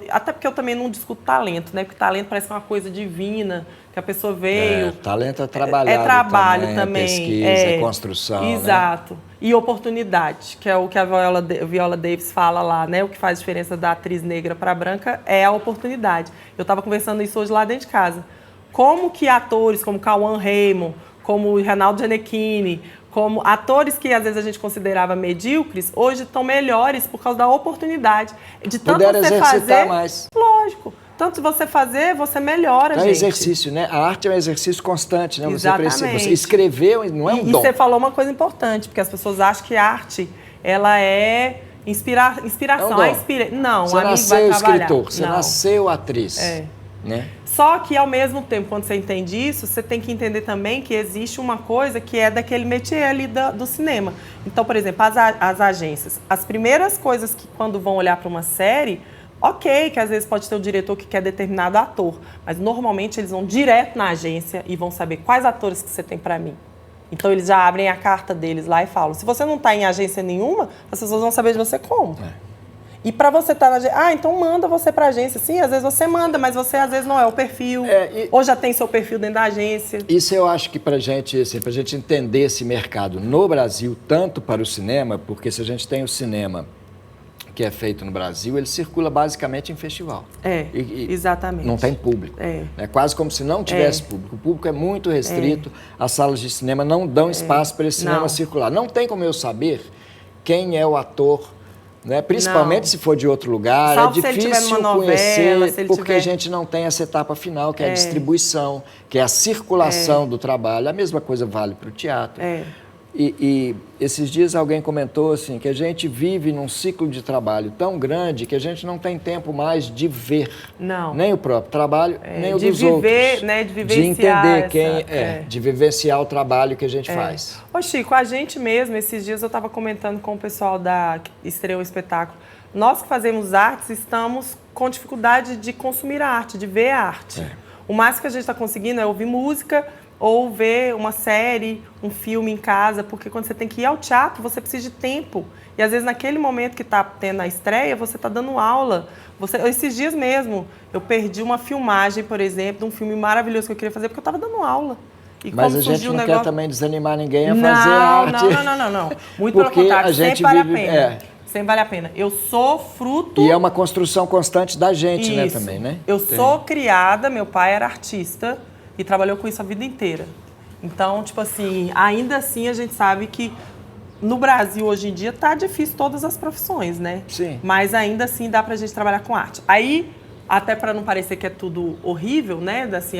Até porque eu também não discuto talento, né? Porque talento parece uma coisa divina, que a pessoa veio... talento é trabalhado também. É pesquisa, é construção, exato. Né? E oportunidade, que é o que a Viola Davis fala lá, né? O que faz diferença da atriz negra para a branca é a oportunidade. Eu estava conversando isso hoje lá dentro de casa. Como que atores como Cauã Raymond, como o Reinaldo Gianecchini, como atores que às vezes a gente considerava medíocres, hoje estão melhores por causa da oportunidade. De tanto puder você exercitar fazer, mais. Lógico. Tanto você fazer, você melhora, gente. É um exercício, né? A arte é um exercício constante, né? Exatamente. Você escreveu, não é um dom. E você falou uma coisa importante, porque as pessoas acham que a arte, ela é inspiração. Não, você amigo, nasceu vai trabalhar. Escritor, você nasceu atriz. Né? Só que, ao mesmo tempo, quando você entende isso, você tem que entender também que existe uma coisa que é daquele métier ali do cinema. Então, por exemplo, as agências. As primeiras coisas que, quando vão olhar para uma série... Ok, que às vezes pode ter o diretor que quer determinado ator, mas normalmente eles vão direto na agência e vão saber quais atores que você tem para mim. Então eles já abrem a carta deles lá e falam, se você não está em agência nenhuma, as pessoas vão saber de você como. E para você estar na agência, então manda você para a agência. Sim, às vezes você manda, mas você às vezes não é o perfil, ou já tem seu perfil dentro da agência. Isso eu acho que pra gente, assim, pra gente entender esse mercado no Brasil, tanto para o cinema, porque se a gente tem o cinema que é feito no Brasil, ele circula basicamente em festival. Exatamente. Não tem público. É quase como se não tivesse público. O público é muito restrito, as salas de cinema não dão espaço para esse cinema circular. Não tem como eu saber quem é o ator, né? Principalmente se for de outro lugar, salvo é difícil se ele tiver numa conhecer, novela, se ele porque tiver... a gente não tem essa etapa final, que é a distribuição, que é a circulação do trabalho. A mesma coisa vale para o teatro. E esses dias alguém comentou assim, que a gente vive num ciclo de trabalho tão grande que a gente não tem tempo mais de ver nem o próprio trabalho, nem o dos outros. Né, de entender de vivenciar o trabalho que a gente faz. Ô Chico, a gente mesmo, esses dias eu estava comentando com o pessoal que estreou o espetáculo, nós que fazemos artes estamos com dificuldade de consumir a arte, de ver a arte. O máximo que a gente está conseguindo é ouvir música, ou ver uma série, um filme em casa, porque quando você tem que ir ao teatro, você precisa de tempo. E às vezes naquele momento que está tendo a estreia, você está dando aula. Esses dias mesmo, eu perdi uma filmagem, por exemplo, de um filme maravilhoso que eu queria fazer, porque eu estava dando aula. E mas como a gente não quer também desanimar ninguém a fazer arte. Não. Muito pelo contrário, sempre vale a pena. Sempre vale a pena. Eu sou fruto... E é uma construção constante da gente, né, também, né? Eu sou criada, meu pai era artista, e trabalhou com isso a vida inteira. Então, tipo assim, ainda assim a gente sabe que no Brasil hoje em dia tá difícil todas as profissões, né? Sim. Mas ainda assim dá pra gente trabalhar com arte. Aí, até para não parecer que é tudo horrível, né? Assim,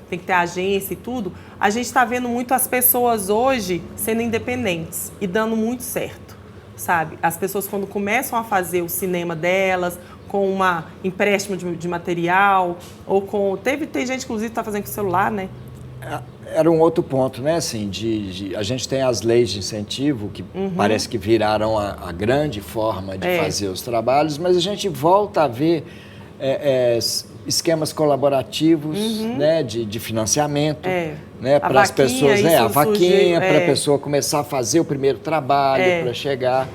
tem que ter agência e tudo. A gente tá vendo muito as pessoas hoje sendo independentes e dando muito certo, sabe? As pessoas quando começam a fazer o cinema delas, com um empréstimo de material, ou com... Tem gente, inclusive, que está fazendo com o celular, né? Era um outro ponto, né? Assim, a gente tem as leis de incentivo, que parece que viraram a grande forma de fazer os trabalhos, mas a gente volta a ver esquemas colaborativos, né? De financiamento, né? Para as pessoas, a vaquinha, para a pessoa começar a fazer o primeiro trabalho, para chegar...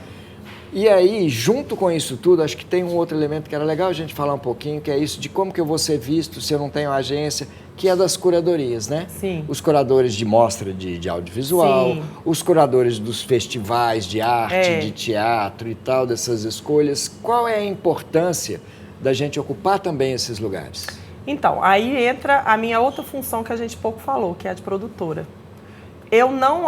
E aí, junto com isso tudo, acho que tem um outro elemento que era legal a gente falar um pouquinho, que é isso de como que eu vou ser visto se eu não tenho agência, que é das curadorias, né? Sim. Os curadores de mostra de audiovisual, os curadores dos festivais de arte, de teatro e tal, dessas escolhas. Qual é a importância da gente ocupar também esses lugares? Então, aí entra a minha outra função que a gente pouco falou, que é a de produtora.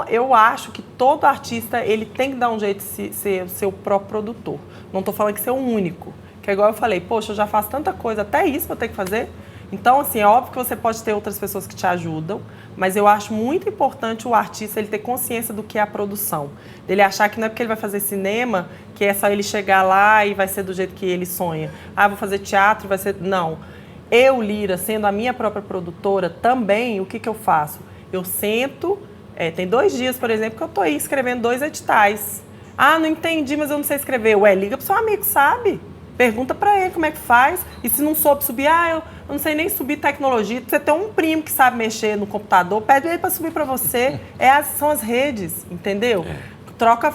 Eu acho que todo artista, ele tem que dar um jeito de ser o seu próprio produtor. Não estou falando que ser o único. Que é igual eu falei, poxa, eu já faço tanta coisa, até isso eu tenho que fazer. Então, assim, é óbvio que você pode ter outras pessoas que te ajudam, mas eu acho muito importante o artista ele ter consciência do que é a produção. Ele achar que não é porque ele vai fazer cinema, que é só ele chegar lá e vai ser do jeito que ele sonha. Vou fazer teatro, vai ser... Não. Eu, Lira, sendo a minha própria produtora, também, o que eu faço? Eu sento... tem 2 dias, por exemplo, que eu estou aí escrevendo 2 editais. Não entendi, mas eu não sei escrever. Liga pro seu amigo, sabe? Pergunta para ele como é que faz. E se não soube subir, eu não sei nem subir tecnologia. Você tem um primo que sabe mexer no computador, pede ele para subir para você. São as redes, entendeu?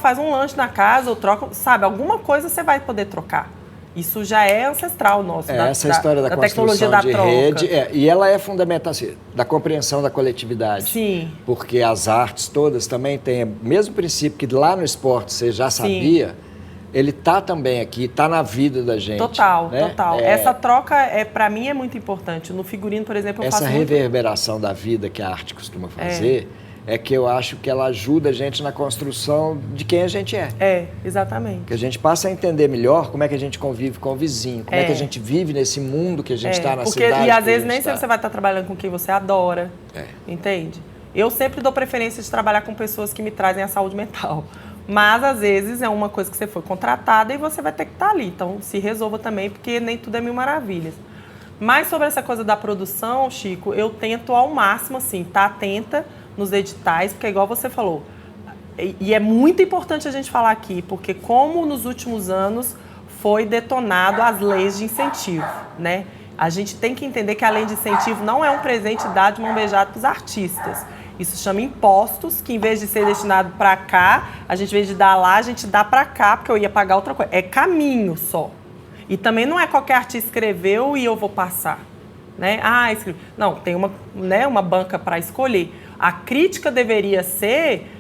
Faz um lanche na casa, ou troca, sabe? Alguma coisa você vai poder trocar. Isso já é ancestral nosso. Essa história da tecnologia construção da de troca. rede, e ela é fundamental, assim, da compreensão da coletividade. Sim. Porque as artes todas também têm o mesmo princípio que lá no esporte você já sabia, ele está também aqui, está na vida da gente. Total, né? total. Essa troca, para mim, é muito importante. No figurino, por exemplo, eu faço essa reverberação da vida que a arte costuma fazer... É que eu acho que ela ajuda a gente na construção de quem a gente é. Exatamente. Que a gente passa a entender melhor como é que a gente convive com o vizinho, como é que a gente vive nesse mundo que a gente está na cidade. E às vezes nem sempre você vai estar trabalhando com quem você adora, entende? Eu sempre dou preferência de trabalhar com pessoas que me trazem a saúde mental. Mas, às vezes, é uma coisa que você foi contratada e você vai ter que estar ali. Então, se resolva também, porque nem tudo é mil maravilhas. Mas sobre essa coisa da produção, Chico, eu tento ao máximo, assim, estar atenta nos editais, porque é igual você falou. E é muito importante a gente falar aqui, porque como nos últimos anos foi detonado as leis de incentivo, né? A gente tem que entender que a lei de incentivo não é um presente dado de mão beijada para os artistas. Isso chama impostos, que em vez de ser destinado para cá, a gente, em vez de dar lá, a gente dá para cá, porque eu ia pagar outra coisa. É caminho só. E também não é qualquer artista escreveu e eu vou passar. Né? Escreve. Não, tem uma banca para escolher. A crítica deveria ser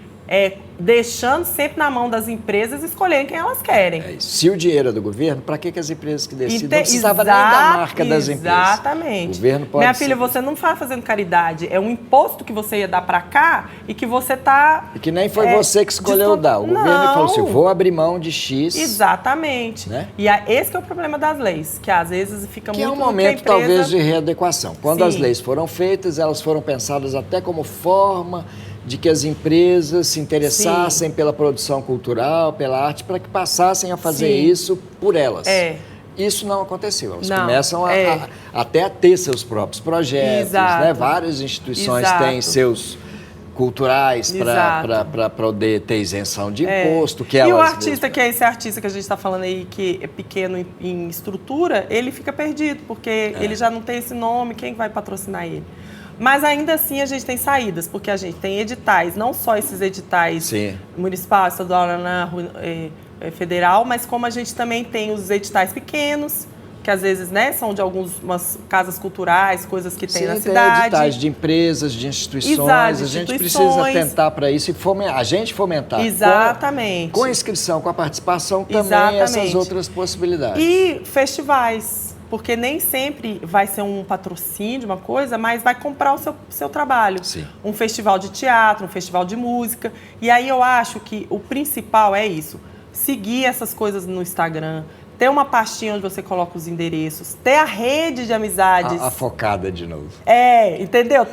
deixando sempre na mão das empresas escolherem quem elas querem. Se o dinheiro é do governo, para que as empresas que decidem? Não precisava nem da marca das empresas. Exatamente. O governo pode Minha filha, você não está fazendo caridade. É um imposto que você ia dar para cá e que você está... E que nem foi você que escolheu dar. O governo falou assim, vou abrir mão de X. Exatamente. Né? E esse que é o problema das leis, que às vezes fica muito... Que é um momento, talvez, de readequação. Quando as leis foram feitas, elas foram pensadas até como forma de que as empresas se interessassem pela produção cultural, pela arte, para que passassem a fazer isso por elas. Isso não aconteceu. Elas começam até a ter seus próprios projetos, né? Várias instituições têm seus culturais para poder ter isenção de imposto. Que e o artista, que é esse artista que a gente está falando aí, que é pequeno em estrutura, ele fica perdido, porque ele já não tem esse nome, quem vai patrocinar ele? Mas ainda assim a gente tem saídas, porque a gente tem editais, não só esses editais municipal, estadual, federal, mas como a gente também tem os editais pequenos, que às vezes são de algumas casas culturais, coisas que tem na cidade. Tem editais de empresas, de instituições, a gente precisa tentar para isso e a gente fomentar. Exatamente. Com a inscrição, com a participação também, essas outras possibilidades. E festivais. Porque nem sempre vai ser um patrocínio de uma coisa, mas vai comprar o seu trabalho. Um festival de teatro, um festival de música. E aí eu acho que o principal é isso. Seguir essas coisas no Instagram, ter uma pastinha onde você coloca os endereços, ter a rede de amizades. A focada de novo. Entendeu?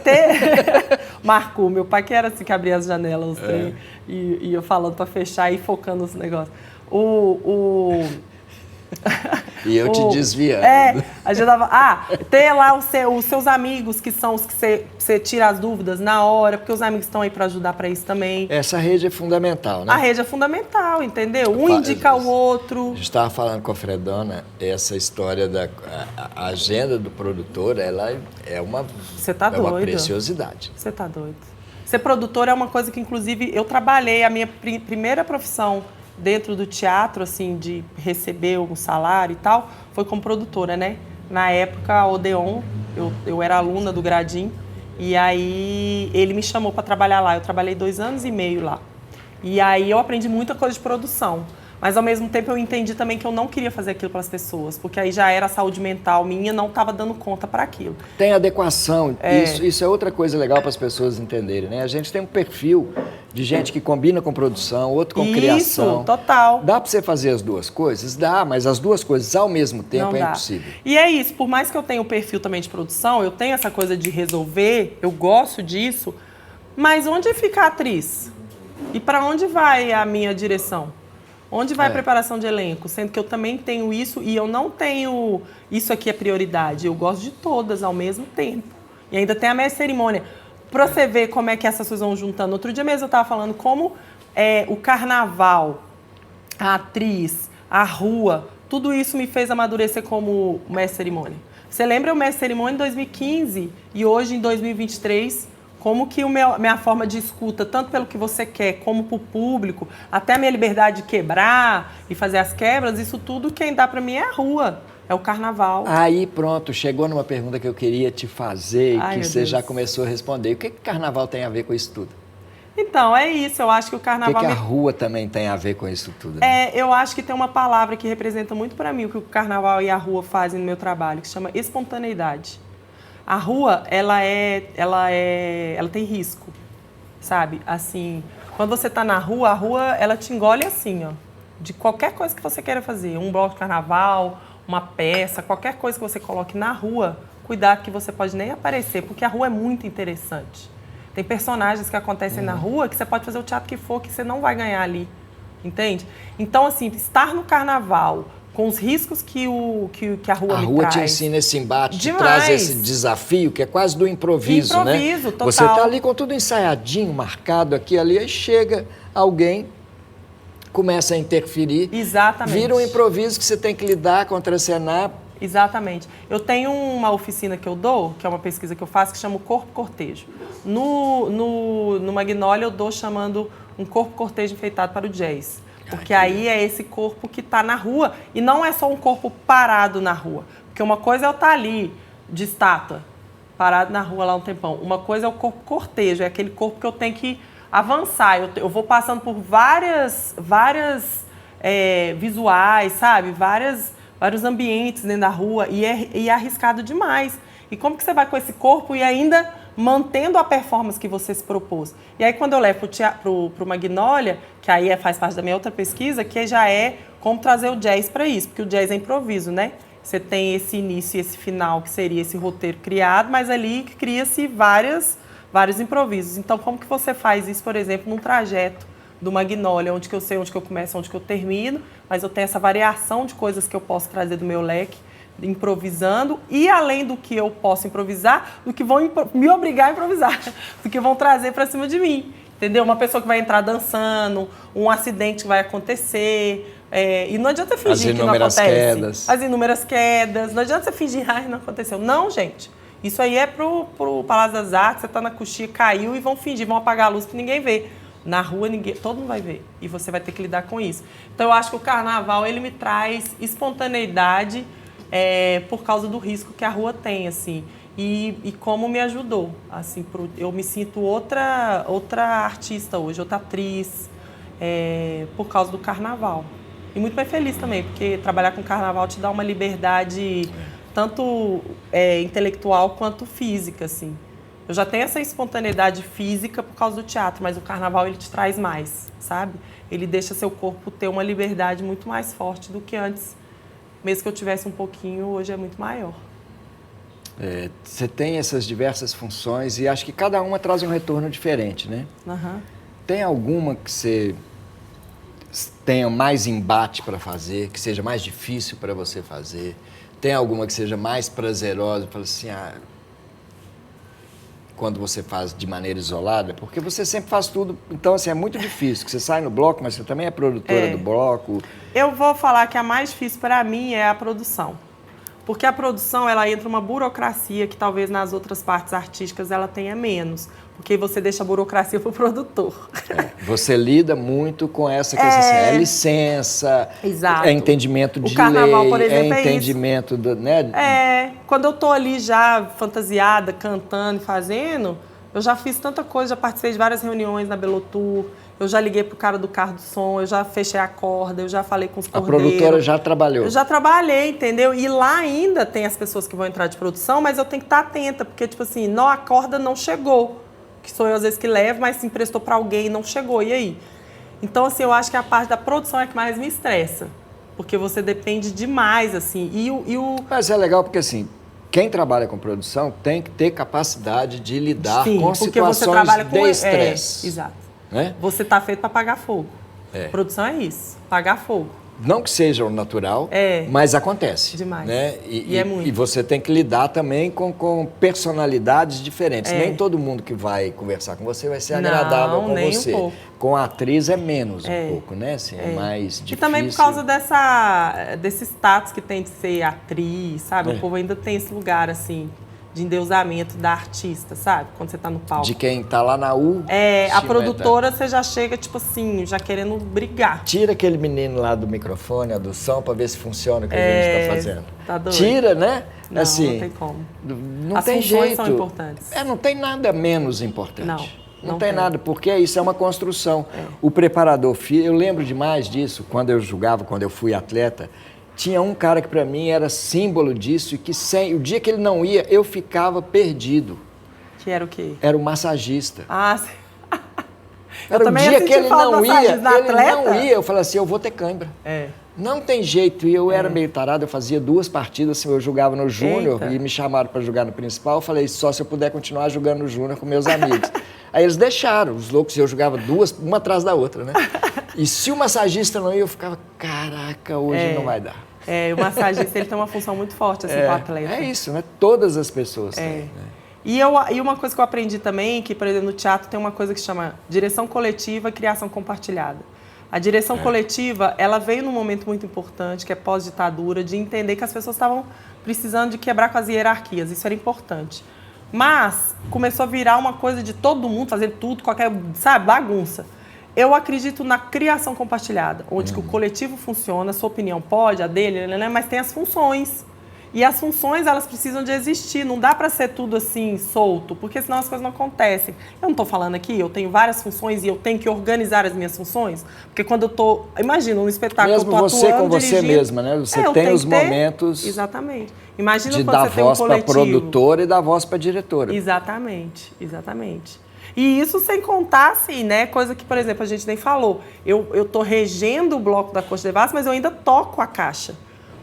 Marco, meu pai que era assim, que abria as janelas e eu falando para fechar e focando os negócios. E eu te desviando. A gente tava, ter lá os seus amigos, que são os que você tira as dúvidas na hora, porque os amigos estão aí para ajudar para isso também. Essa rede é fundamental, né? A rede é fundamental, entendeu? Um indica o outro. A gente estava falando com a Fredona, essa história da a agenda do produtor, ela é uma preciosidade. Você tá doido. Ser produtor é uma coisa que, inclusive, eu trabalhei, a minha primeira profissão dentro do teatro, assim, de receber um salário e tal, foi como produtora, né? Na época, a Odeon, eu era aluna do Gradim, e aí ele me chamou para trabalhar lá. Eu trabalhei 2 anos e meio lá. E aí eu aprendi muita coisa de produção. Mas, ao mesmo tempo, eu entendi também que eu não queria fazer aquilo para as pessoas, porque aí já era a saúde mental minha, não estava dando conta para aquilo. Tem adequação. Isso é outra coisa legal para as pessoas entenderem, né? A gente tem um perfil de gente que combina com produção, outro com criação. Isso, total. Dá para você fazer as duas coisas? Dá, mas as duas coisas ao mesmo tempo é impossível. E é isso, por mais que eu tenha o perfil também de produção, eu tenho essa coisa de resolver, eu gosto disso, mas onde fica a atriz? E para onde vai a minha direção? Onde vai a preparação de elenco? Sendo que eu também tenho isso e eu não tenho... Isso aqui é prioridade. Eu gosto de todas ao mesmo tempo. E ainda tem a mestre cerimônia. Para você ver como é que essas coisas vão juntando. Outro dia mesmo eu estava falando como o carnaval, a atriz, a rua, tudo isso me fez amadurecer como mestre cerimônia. Você lembra o mestre cerimônia em 2015 e hoje em 2023... Como que minha forma de escuta, tanto pelo que você quer, como para o público, até a minha liberdade de quebrar e fazer as quebras, isso tudo quem dá para mim é a rua, é o carnaval. Aí pronto, chegou numa pergunta que eu queria te fazer e que você já começou a responder. O que carnaval tem a ver com isso tudo? Então, é isso, eu acho que o carnaval... O que a rua também tem a ver com isso tudo? Né? Eu acho que tem uma palavra que representa muito para mim o que o carnaval e a rua fazem no meu trabalho, que se chama espontaneidade. A rua, ela tem risco, sabe? Assim, quando você tá na rua, a rua, ela te engole assim, ó. De qualquer coisa que você queira fazer. Um bloco de carnaval, uma peça, qualquer coisa que você coloque na rua, cuidado que você pode nem aparecer, porque a rua é muito interessante. Tem personagens que acontecem na rua que você pode fazer o teatro que for, que você não vai ganhar ali, entende? Então, assim, estar no carnaval... com os riscos que a rua me traz. A rua te ensina esse embate, te traz esse desafio, que é quase do improviso, né? Improviso, total. Você está ali com tudo ensaiadinho, marcado aqui, ali, aí chega alguém, começa a interferir. Exatamente. Vira um improviso que você tem que lidar, contracenar, Exatamente. Eu tenho uma oficina que eu dou, que é uma pesquisa que eu faço, que chama o Corpo Cortejo. No Magnólia eu dou chamando um corpo cortejo enfeitado para o jazz. Porque aí é esse corpo que está na rua, e não é só um corpo parado na rua. Porque uma coisa é eu estar ali, de estátua, parado na rua lá um tempão. Uma coisa é o corpo cortejo, é aquele corpo que eu tenho que avançar. Eu vou passando por várias visuais, sabe? Vários ambientes dentro da rua, e é arriscado demais. E como que você vai com esse corpo e ainda mantendo a performance que você se propôs? E aí, quando eu levo para o Magnólia, que aí faz parte da minha outra pesquisa, que já é como trazer o jazz para isso, porque o jazz é improviso, né? Você tem esse início e esse final, que seria esse roteiro criado, mas ali cria-se vários improvisos. Então, como que você faz isso, por exemplo, num trajeto do Magnólia, onde que eu sei onde que eu começo, onde que eu termino, mas eu tenho essa variação de coisas que eu posso trazer do meu leque, improvisando, e além do que eu posso improvisar, do que vão me obrigar a improvisar, do que vão trazer para cima de mim, entendeu? Uma pessoa que vai entrar dançando, um acidente que vai acontecer, e não adianta fingir que não acontece. As inúmeras quedas. Não adianta você fingir, ai, não aconteceu. Não, gente. Isso aí é pro Palácio das Artes, você tá na coxia, caiu, e vão fingir, vão apagar a luz para ninguém ver. Na rua, todo mundo vai ver, e você vai ter que lidar com isso. Então, eu acho que o carnaval, ele me traz espontaneidade, por causa do risco que a rua tem, assim, e como me ajudou, assim, eu me sinto outra artista hoje, outra atriz, por causa do carnaval. E muito mais feliz também, porque trabalhar com carnaval te dá uma liberdade tanto intelectual quanto física, assim. Eu já tenho essa espontaneidade física por causa do teatro, mas o carnaval ele te traz mais, sabe? Ele deixa seu corpo ter uma liberdade muito mais forte do que antes. Mesmo que eu tivesse um pouquinho, hoje é muito maior. Você tem essas diversas funções e acho que cada uma traz um retorno diferente, né? Uhum. Tem alguma que você tenha mais embate para fazer, que seja mais difícil para você fazer? Tem alguma que seja mais prazerosa? Fala assim, quando você faz de maneira isolada, porque você sempre faz tudo, então assim, é muito difícil, que você sai no bloco, mas você também é produtora do bloco. Eu vou falar que a mais difícil para mim é a produção. Porque a produção, ela entra uma burocracia que talvez nas outras partes artísticas ela tenha menos. Porque você deixa a burocracia para o produtor. Você lida muito com essa questão, assim, licença, Exato. Entendimento de carnaval, lei, por exemplo, entendimento né? Quando eu tô ali já fantasiada, cantando e fazendo, eu já fiz tanta coisa, já participei de várias reuniões na Belotour, eu já liguei pro cara do carro do som, eu já fechei a corda, eu já falei com os cordeiros. A produtora já trabalhou? Eu já trabalhei, entendeu? E lá ainda tem as pessoas que vão entrar de produção, mas eu tenho que estar atenta, porque, tipo assim, não, a corda não chegou. Que sou eu, às vezes, que levo, mas se emprestou para alguém e não chegou, e aí? Então, assim, eu acho que a parte da produção é que mais me estressa, porque você depende demais, assim, Mas é legal porque, assim, quem trabalha com produção tem que ter capacidade de lidar com situações de estresse. Exato. Né? Você está feito para apagar fogo. Produção é isso, apagar fogo. Não que seja o natural, mas acontece. Demais. Né? E é muito. E você tem que lidar também com personalidades diferentes. Nem todo mundo que vai conversar com você vai ser agradável com nem você. Um pouco. Com a atriz é menos um pouco, né? Assim, é mais difícil. E também por causa desse status que tem de ser atriz, sabe? O povo ainda tem esse lugar, assim, de endeusamento da artista, sabe? Quando você tá no palco. De quem tá lá na U. A produtora, você já chega, tipo assim, já querendo brigar. Tira aquele menino lá do microfone, a do som, pra ver se funciona o que a gente tá fazendo. Tá doido. Tira, né? Não, assim, não tem como. Não As tem funções jeito. são importantes. Não tem nada menos importante. Não tem nada, porque isso é uma construção. O preparador físico, eu lembro demais disso, quando eu jogava, quando eu fui atleta, tinha um cara que para mim era símbolo disso e que o dia que ele não ia, eu ficava perdido. Que era o quê? Era o massagista. Sim. Era o dia que ele não ia, eu falei assim, eu vou ter cãibra. Não tem jeito. E eu era meio tarado, eu fazia 2 partidas, assim, eu jogava no Júnior e me chamaram para jogar no principal. Eu falei, só se eu puder continuar jogando no Júnior com meus amigos. Aí eles deixaram, os loucos, e eu jogava 2, uma atrás da outra, né? E se o massagista não ia, eu ficava, caraca, hoje não vai dar. O massagista, ele tem uma função muito forte, assim, com o atleta. É isso, né? Todas as pessoas têm, né? E uma coisa que eu aprendi também, que, por exemplo, no teatro tem uma coisa que se chama direção coletiva e criação compartilhada. A direção coletiva, ela veio num momento muito importante, que é pós-ditadura, de entender que as pessoas estavam precisando de quebrar com as hierarquias. Isso era importante. Mas começou a virar uma coisa de todo mundo fazer tudo, qualquer, sabe, bagunça. Eu acredito na criação compartilhada, onde que o coletivo funciona, a sua opinião pode, a dele, né, mas tem as funções. E as funções, elas precisam de existir, não dá para ser tudo assim, solto, porque senão as coisas não acontecem. Eu não estou falando aqui, eu tenho várias funções e eu tenho que organizar as minhas funções, porque quando eu estou, imagina, um espetáculo, mesmo eu estou você atuando, com você dirigindo, mesma, né? Você eu tem tenho os que ter, momentos exatamente. Imagina de quando dar você tem um voz para coletivo. produtora e dar voz para diretora. Exatamente, exatamente. E isso sem contar, assim, né, coisa que, por exemplo, a gente nem falou. Eu tô regendo o bloco da Corte de Devassa, mas eu ainda toco a caixa.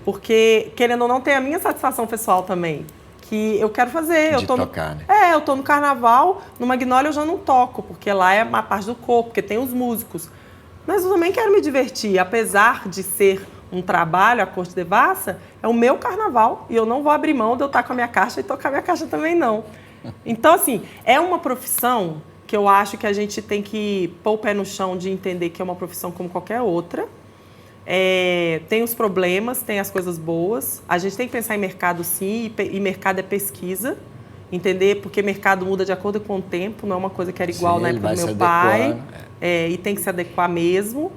Porque, querendo ou não, tem a minha satisfação pessoal também. Que eu quero fazer. De tocar, né? Eu tô no carnaval, no Magnolia eu já não toco, porque lá é uma parte do corpo, porque tem os músicos. Mas eu também quero me divertir. Apesar de ser um trabalho, a Corte de Devassa, é o meu carnaval. E eu não vou abrir mão de eu estar com a minha caixa e tocar a minha caixa também, não. Então, assim, é uma profissão que eu acho que a gente tem que pôr o pé no chão de entender que é uma profissão como qualquer outra. Tem os problemas, tem as coisas boas. A gente tem que pensar em mercado, sim, e mercado é pesquisa, entender? Porque mercado muda de acordo com o tempo, não é uma coisa que era igual na época do meu pai. E tem que se adequar mesmo.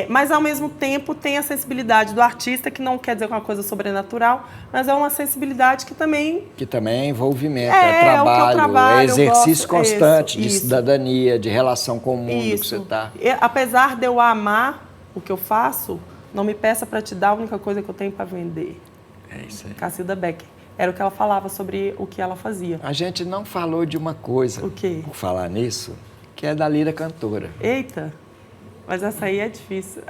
Mas, ao mesmo tempo, tem a sensibilidade do artista, que não quer dizer uma coisa sobrenatural, mas é uma sensibilidade que também... Que também é envolvimento, é o que eu trabalho, é exercício eu gosto, constante de isso. cidadania, de relação com o mundo que Isso. você está. Apesar de eu amar o que eu faço, não me peça para te dar a única coisa que eu tenho para vender. É isso aí. Cacilda Becker. Era o que ela falava sobre o que ela fazia. A gente não falou de uma coisa, O quê? por falar nisso, que é da Lira Cantora. Eita, mas essa aí é difícil.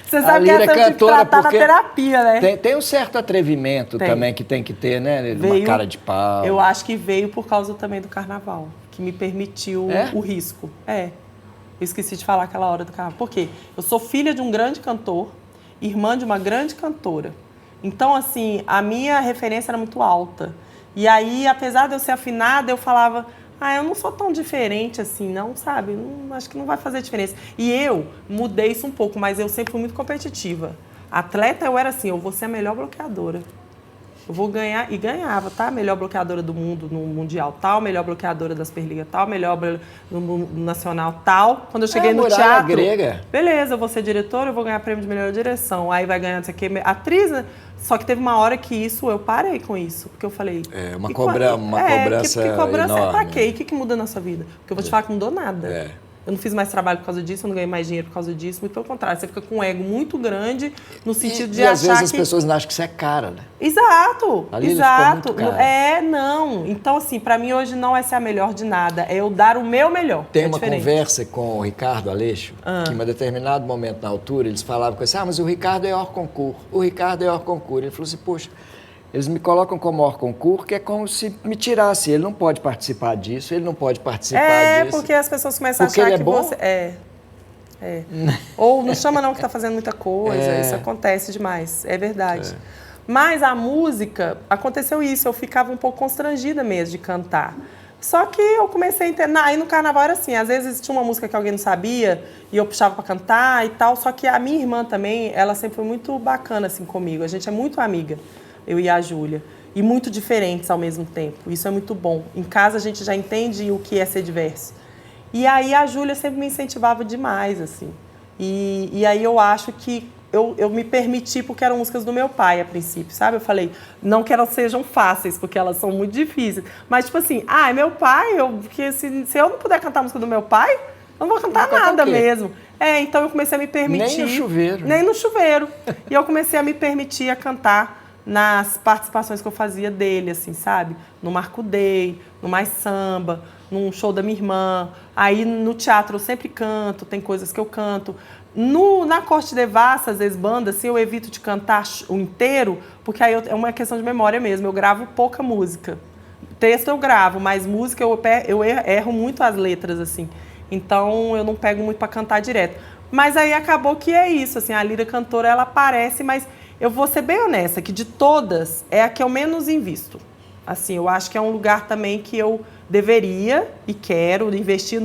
Você A sabe que Lira essa eu tive que Cantora, tratar na porque terapia, né? Tem um certo atrevimento Tem. também que tem que ter, né? Uma cara de pau. Eu acho que veio por causa também do carnaval, que me permitiu o risco. Eu esqueci de falar aquela hora do carnaval. Por quê? Eu sou filha de um grande cantor, irmã de uma grande cantora. Então, assim, a minha referência era muito alta. E aí, apesar de eu ser afinada, eu falava... eu não sou tão diferente assim, não, sabe? Acho que não vai fazer diferença. E eu mudei isso um pouco, mas eu sempre fui muito competitiva. Atleta, eu era assim, eu vou ser a melhor bloqueadora. Eu vou ganhar, e ganhava, tá? Melhor bloqueadora do mundo no Mundial, tal. Melhor bloqueadora da Superliga, tal. Melhor no Nacional, tal. Quando eu cheguei no teatro... grega. Beleza, eu vou ser diretora, eu vou ganhar prêmio de melhor direção. Aí vai ganhar, não sei o quê, atriz, né? Só que teve uma hora que eu parei com isso. Porque eu falei... Uma cobrança que cobrança enorme. é pra quê? E o que muda na sua vida? Porque eu vou te falar que não mudou nada. Eu não fiz mais trabalho por causa disso, eu não ganhei mais dinheiro por causa disso. Muito pelo contrário, você fica com um ego muito grande no sentido de e às achar vezes que... as pessoas não acham que isso é cara, né? Exato, A Lira exato. ficou muito cara. Não. Então, assim, pra mim hoje não é ser a melhor de nada, é eu dar o meu melhor. Tem é uma diferente. conversa com o Ricardo Aleixo, que em um determinado momento na altura, eles falavam com ele, mas o Ricardo é hors concours, o Ricardo é hors concours. Ele falou assim, poxa, eles me colocam como hors concours, que é como se me tirasse. Ele não pode participar disso, ele não pode participar disso. Porque as pessoas começam Porque a achar ele é que bom? você... Ou não chama não que tá fazendo muita coisa, isso acontece demais, é verdade. Mas a música, aconteceu isso, eu ficava um pouco constrangida mesmo de cantar. Só que eu comecei a entender, aí no carnaval era assim, às vezes tinha uma música que alguém não sabia e eu puxava pra cantar e tal, só que a minha irmã também, ela sempre foi muito bacana assim comigo, a gente é muito amiga, eu e a Júlia, e muito diferentes ao mesmo tempo, isso é muito bom. Em casa a gente já entende o que é ser diverso. E aí a Júlia sempre me incentivava demais, assim. E aí eu acho que eu me permiti, porque eram músicas do meu pai, a princípio, sabe? Eu falei, não que elas sejam fáceis, porque elas são muito difíceis. Mas, tipo assim, é meu pai, porque se eu não puder cantar a música do meu pai, eu não vou cantar nada mesmo. Então eu comecei a me permitir... Nem no chuveiro. Nem no chuveiro. E eu comecei a me permitir a cantar nas participações que eu fazia dele, assim, sabe? No Marco Day, no Mais Samba, num show da minha irmã. Aí no teatro eu sempre canto, tem coisas que eu canto. Na Corte de Devassa, às vezes, banda, assim, eu evito de cantar o inteiro, porque aí é uma questão de memória mesmo. Eu gravo pouca música. Texto eu gravo, mas música eu erro muito as letras, assim. Então eu não pego muito para cantar direto. Mas aí acabou que é isso, assim, a Lira Cantora, ela aparece, mas eu vou ser bem honesta, que de todas é a que eu menos invisto. Assim, eu acho que é um lugar também que eu deveria e quero investir,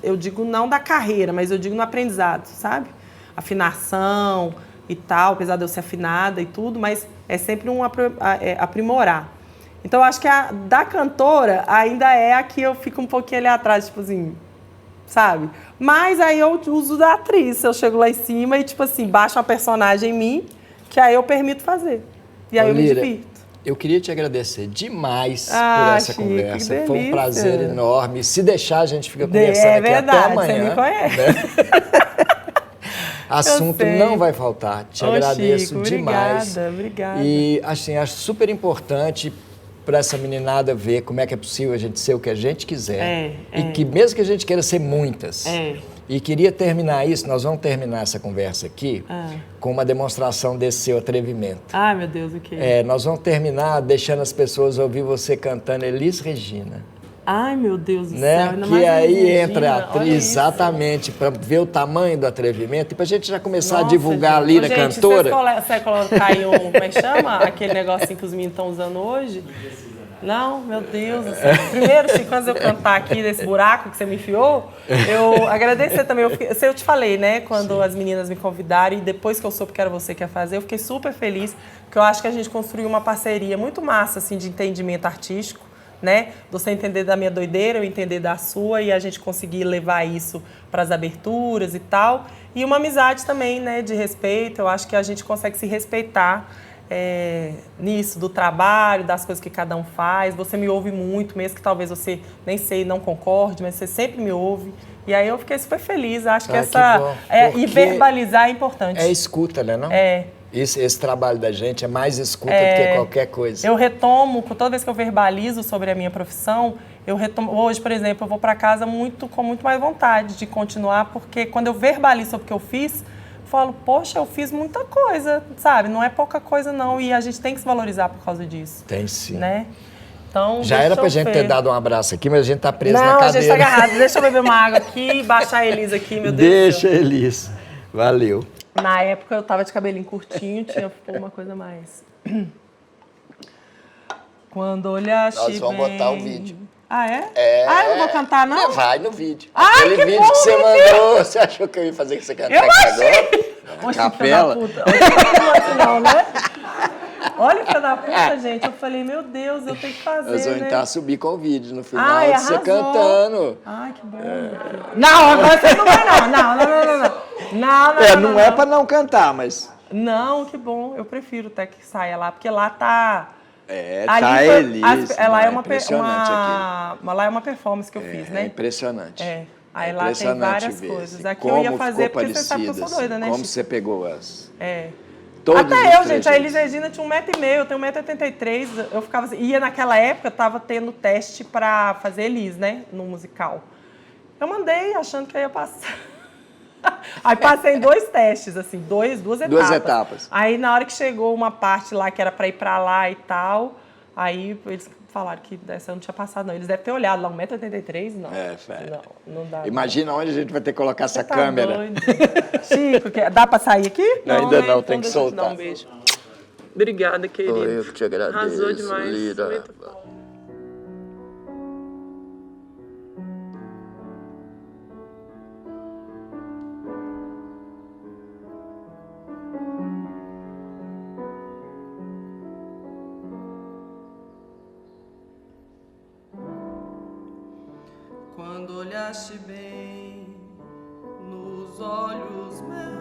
eu digo não da carreira, mas eu digo no aprendizado, sabe? Afinação e tal, apesar de eu ser afinada e tudo, mas é sempre aprimorar. Então, eu acho que a da cantora ainda é a que eu fico um pouquinho ali atrás, tipo assim, sabe? Mas aí eu uso da atriz, eu chego lá em cima e, tipo assim, baixo uma personagem em mim, que aí eu permito fazer. E aí eu me Lira, divirto. eu queria te agradecer demais por essa Chico, conversa. que Foi um delícia. prazer enorme. Se deixar, a gente fica conversando aqui verdade, até amanhã. você me conhece. Né? Assunto sei. não vai faltar. Te agradeço Chico, demais. Obrigada. E assim, acho super importante para essa meninada ver como é que é possível a gente ser o que a gente quiser. E que mesmo que a gente queira ser muitas. E queria terminar isso, nós vamos terminar essa conversa aqui com uma demonstração desse seu atrevimento. Ai, meu Deus, o quê? Nós vamos terminar deixando as pessoas ouvir você cantando Elis Regina. Ai, meu Deus do Né? céu. Ainda Que mais aí Regina, entra a olha atriz, isso. exatamente, para ver o tamanho do atrevimento e para a gente já começar a Nossa, divulgar a gente. Lira Ô, gente, cantora. Você colocar aí como é que chama? Aquele negocinho que os meninos estão usando hoje? Não, meu Deus do céu. Primeiro, Chico, antes de eu cantar aqui desse buraco que você me enfiou, eu agradecer também. Eu te falei, né, quando as meninas me convidaram e depois que eu soube que era você que ia fazer, eu fiquei super feliz, porque eu acho que a gente construiu uma parceria muito massa, assim, de entendimento artístico, né? Você entender da minha doideira, eu entender da sua e a gente conseguir levar isso para as aberturas e tal. E uma amizade também, né, de respeito. Eu acho que a gente consegue se respeitar nisso, do trabalho, das coisas que cada um faz. Você me ouve muito, mesmo que talvez você, nem sei, não concorde, mas você sempre me ouve. E aí eu fiquei super feliz. Acho que e verbalizar é importante. É escuta, né, não? Esse trabalho da gente é mais escuta do que qualquer coisa. Eu retomo, toda vez que eu verbalizo sobre a minha profissão, eu retomo. Hoje, por exemplo, eu vou para casa com muito mais vontade de continuar, porque quando eu verbalizo sobre o que eu fiz, eu falo, poxa, eu fiz muita coisa, sabe? Não é pouca coisa, não. E a gente tem que se valorizar por causa disso. Tem sim. Né? Então, já era pra gente ter dado um abraço aqui, mas a gente tá preso na cadeira. Não, a gente tá agarrado. Deixa eu beber uma água aqui e baixar a Elis aqui, meu Deus. Deixa, Elis. Valeu. Na época eu tava de cabelinho curtinho, tinha uma coisa mais. Quando olhaste Nós vamos bem... botar o vídeo. Ah, é? Ah, eu não vou cantar, não? Vai no vídeo. Ai, aquele vídeo bom, que você mandou, você achou que eu ia fazer que você cantar aqui agora? Capela? Não, né? Olha, filha da puta, gente. Eu falei, meu Deus, eu tenho que fazer, Nós vamos né? tentar subir com o vídeo no final, Ai, você cantando. Ai, que bom. Não, agora você não vai, não. Não é pra não cantar, mas... Não, que bom. Eu prefiro até que saia lá, porque lá tá... tá Elis. Lá é impressionante aqui. Lá é uma performance que eu fiz, né? É impressionante. Aí lá tem várias coisas. Aqui eu ia fazer porque você sabe que eu sou doida, né, Como Chico? você pegou as... Até eu, gente, a Elis Regina tinha 1,5 m, eu tenho 1,83 m, eu ficava assim, ia naquela época, tava tendo teste pra fazer Elis, né, no musical. Eu mandei achando que eu ia passar. Aí passei em 2 testes, assim, duas etapas. 2 etapas. Aí na hora que chegou uma parte lá que era pra ir pra lá e tal, aí eles falaram que dessa eu não tinha passado, não. Eles devem ter olhado lá, 1,83 m, não. Não dá. Imagina onde a gente vai ter que colocar essa tá câmera. Doido. Chico, dá pra sair aqui? Não, ainda não, né? tem que Então deixa eu te soltar. dar um beijo. Obrigada, querido. Eu que te agradeço, Arrasou demais. Lira. Muito bom. Quando olhaste bem nos olhos meus,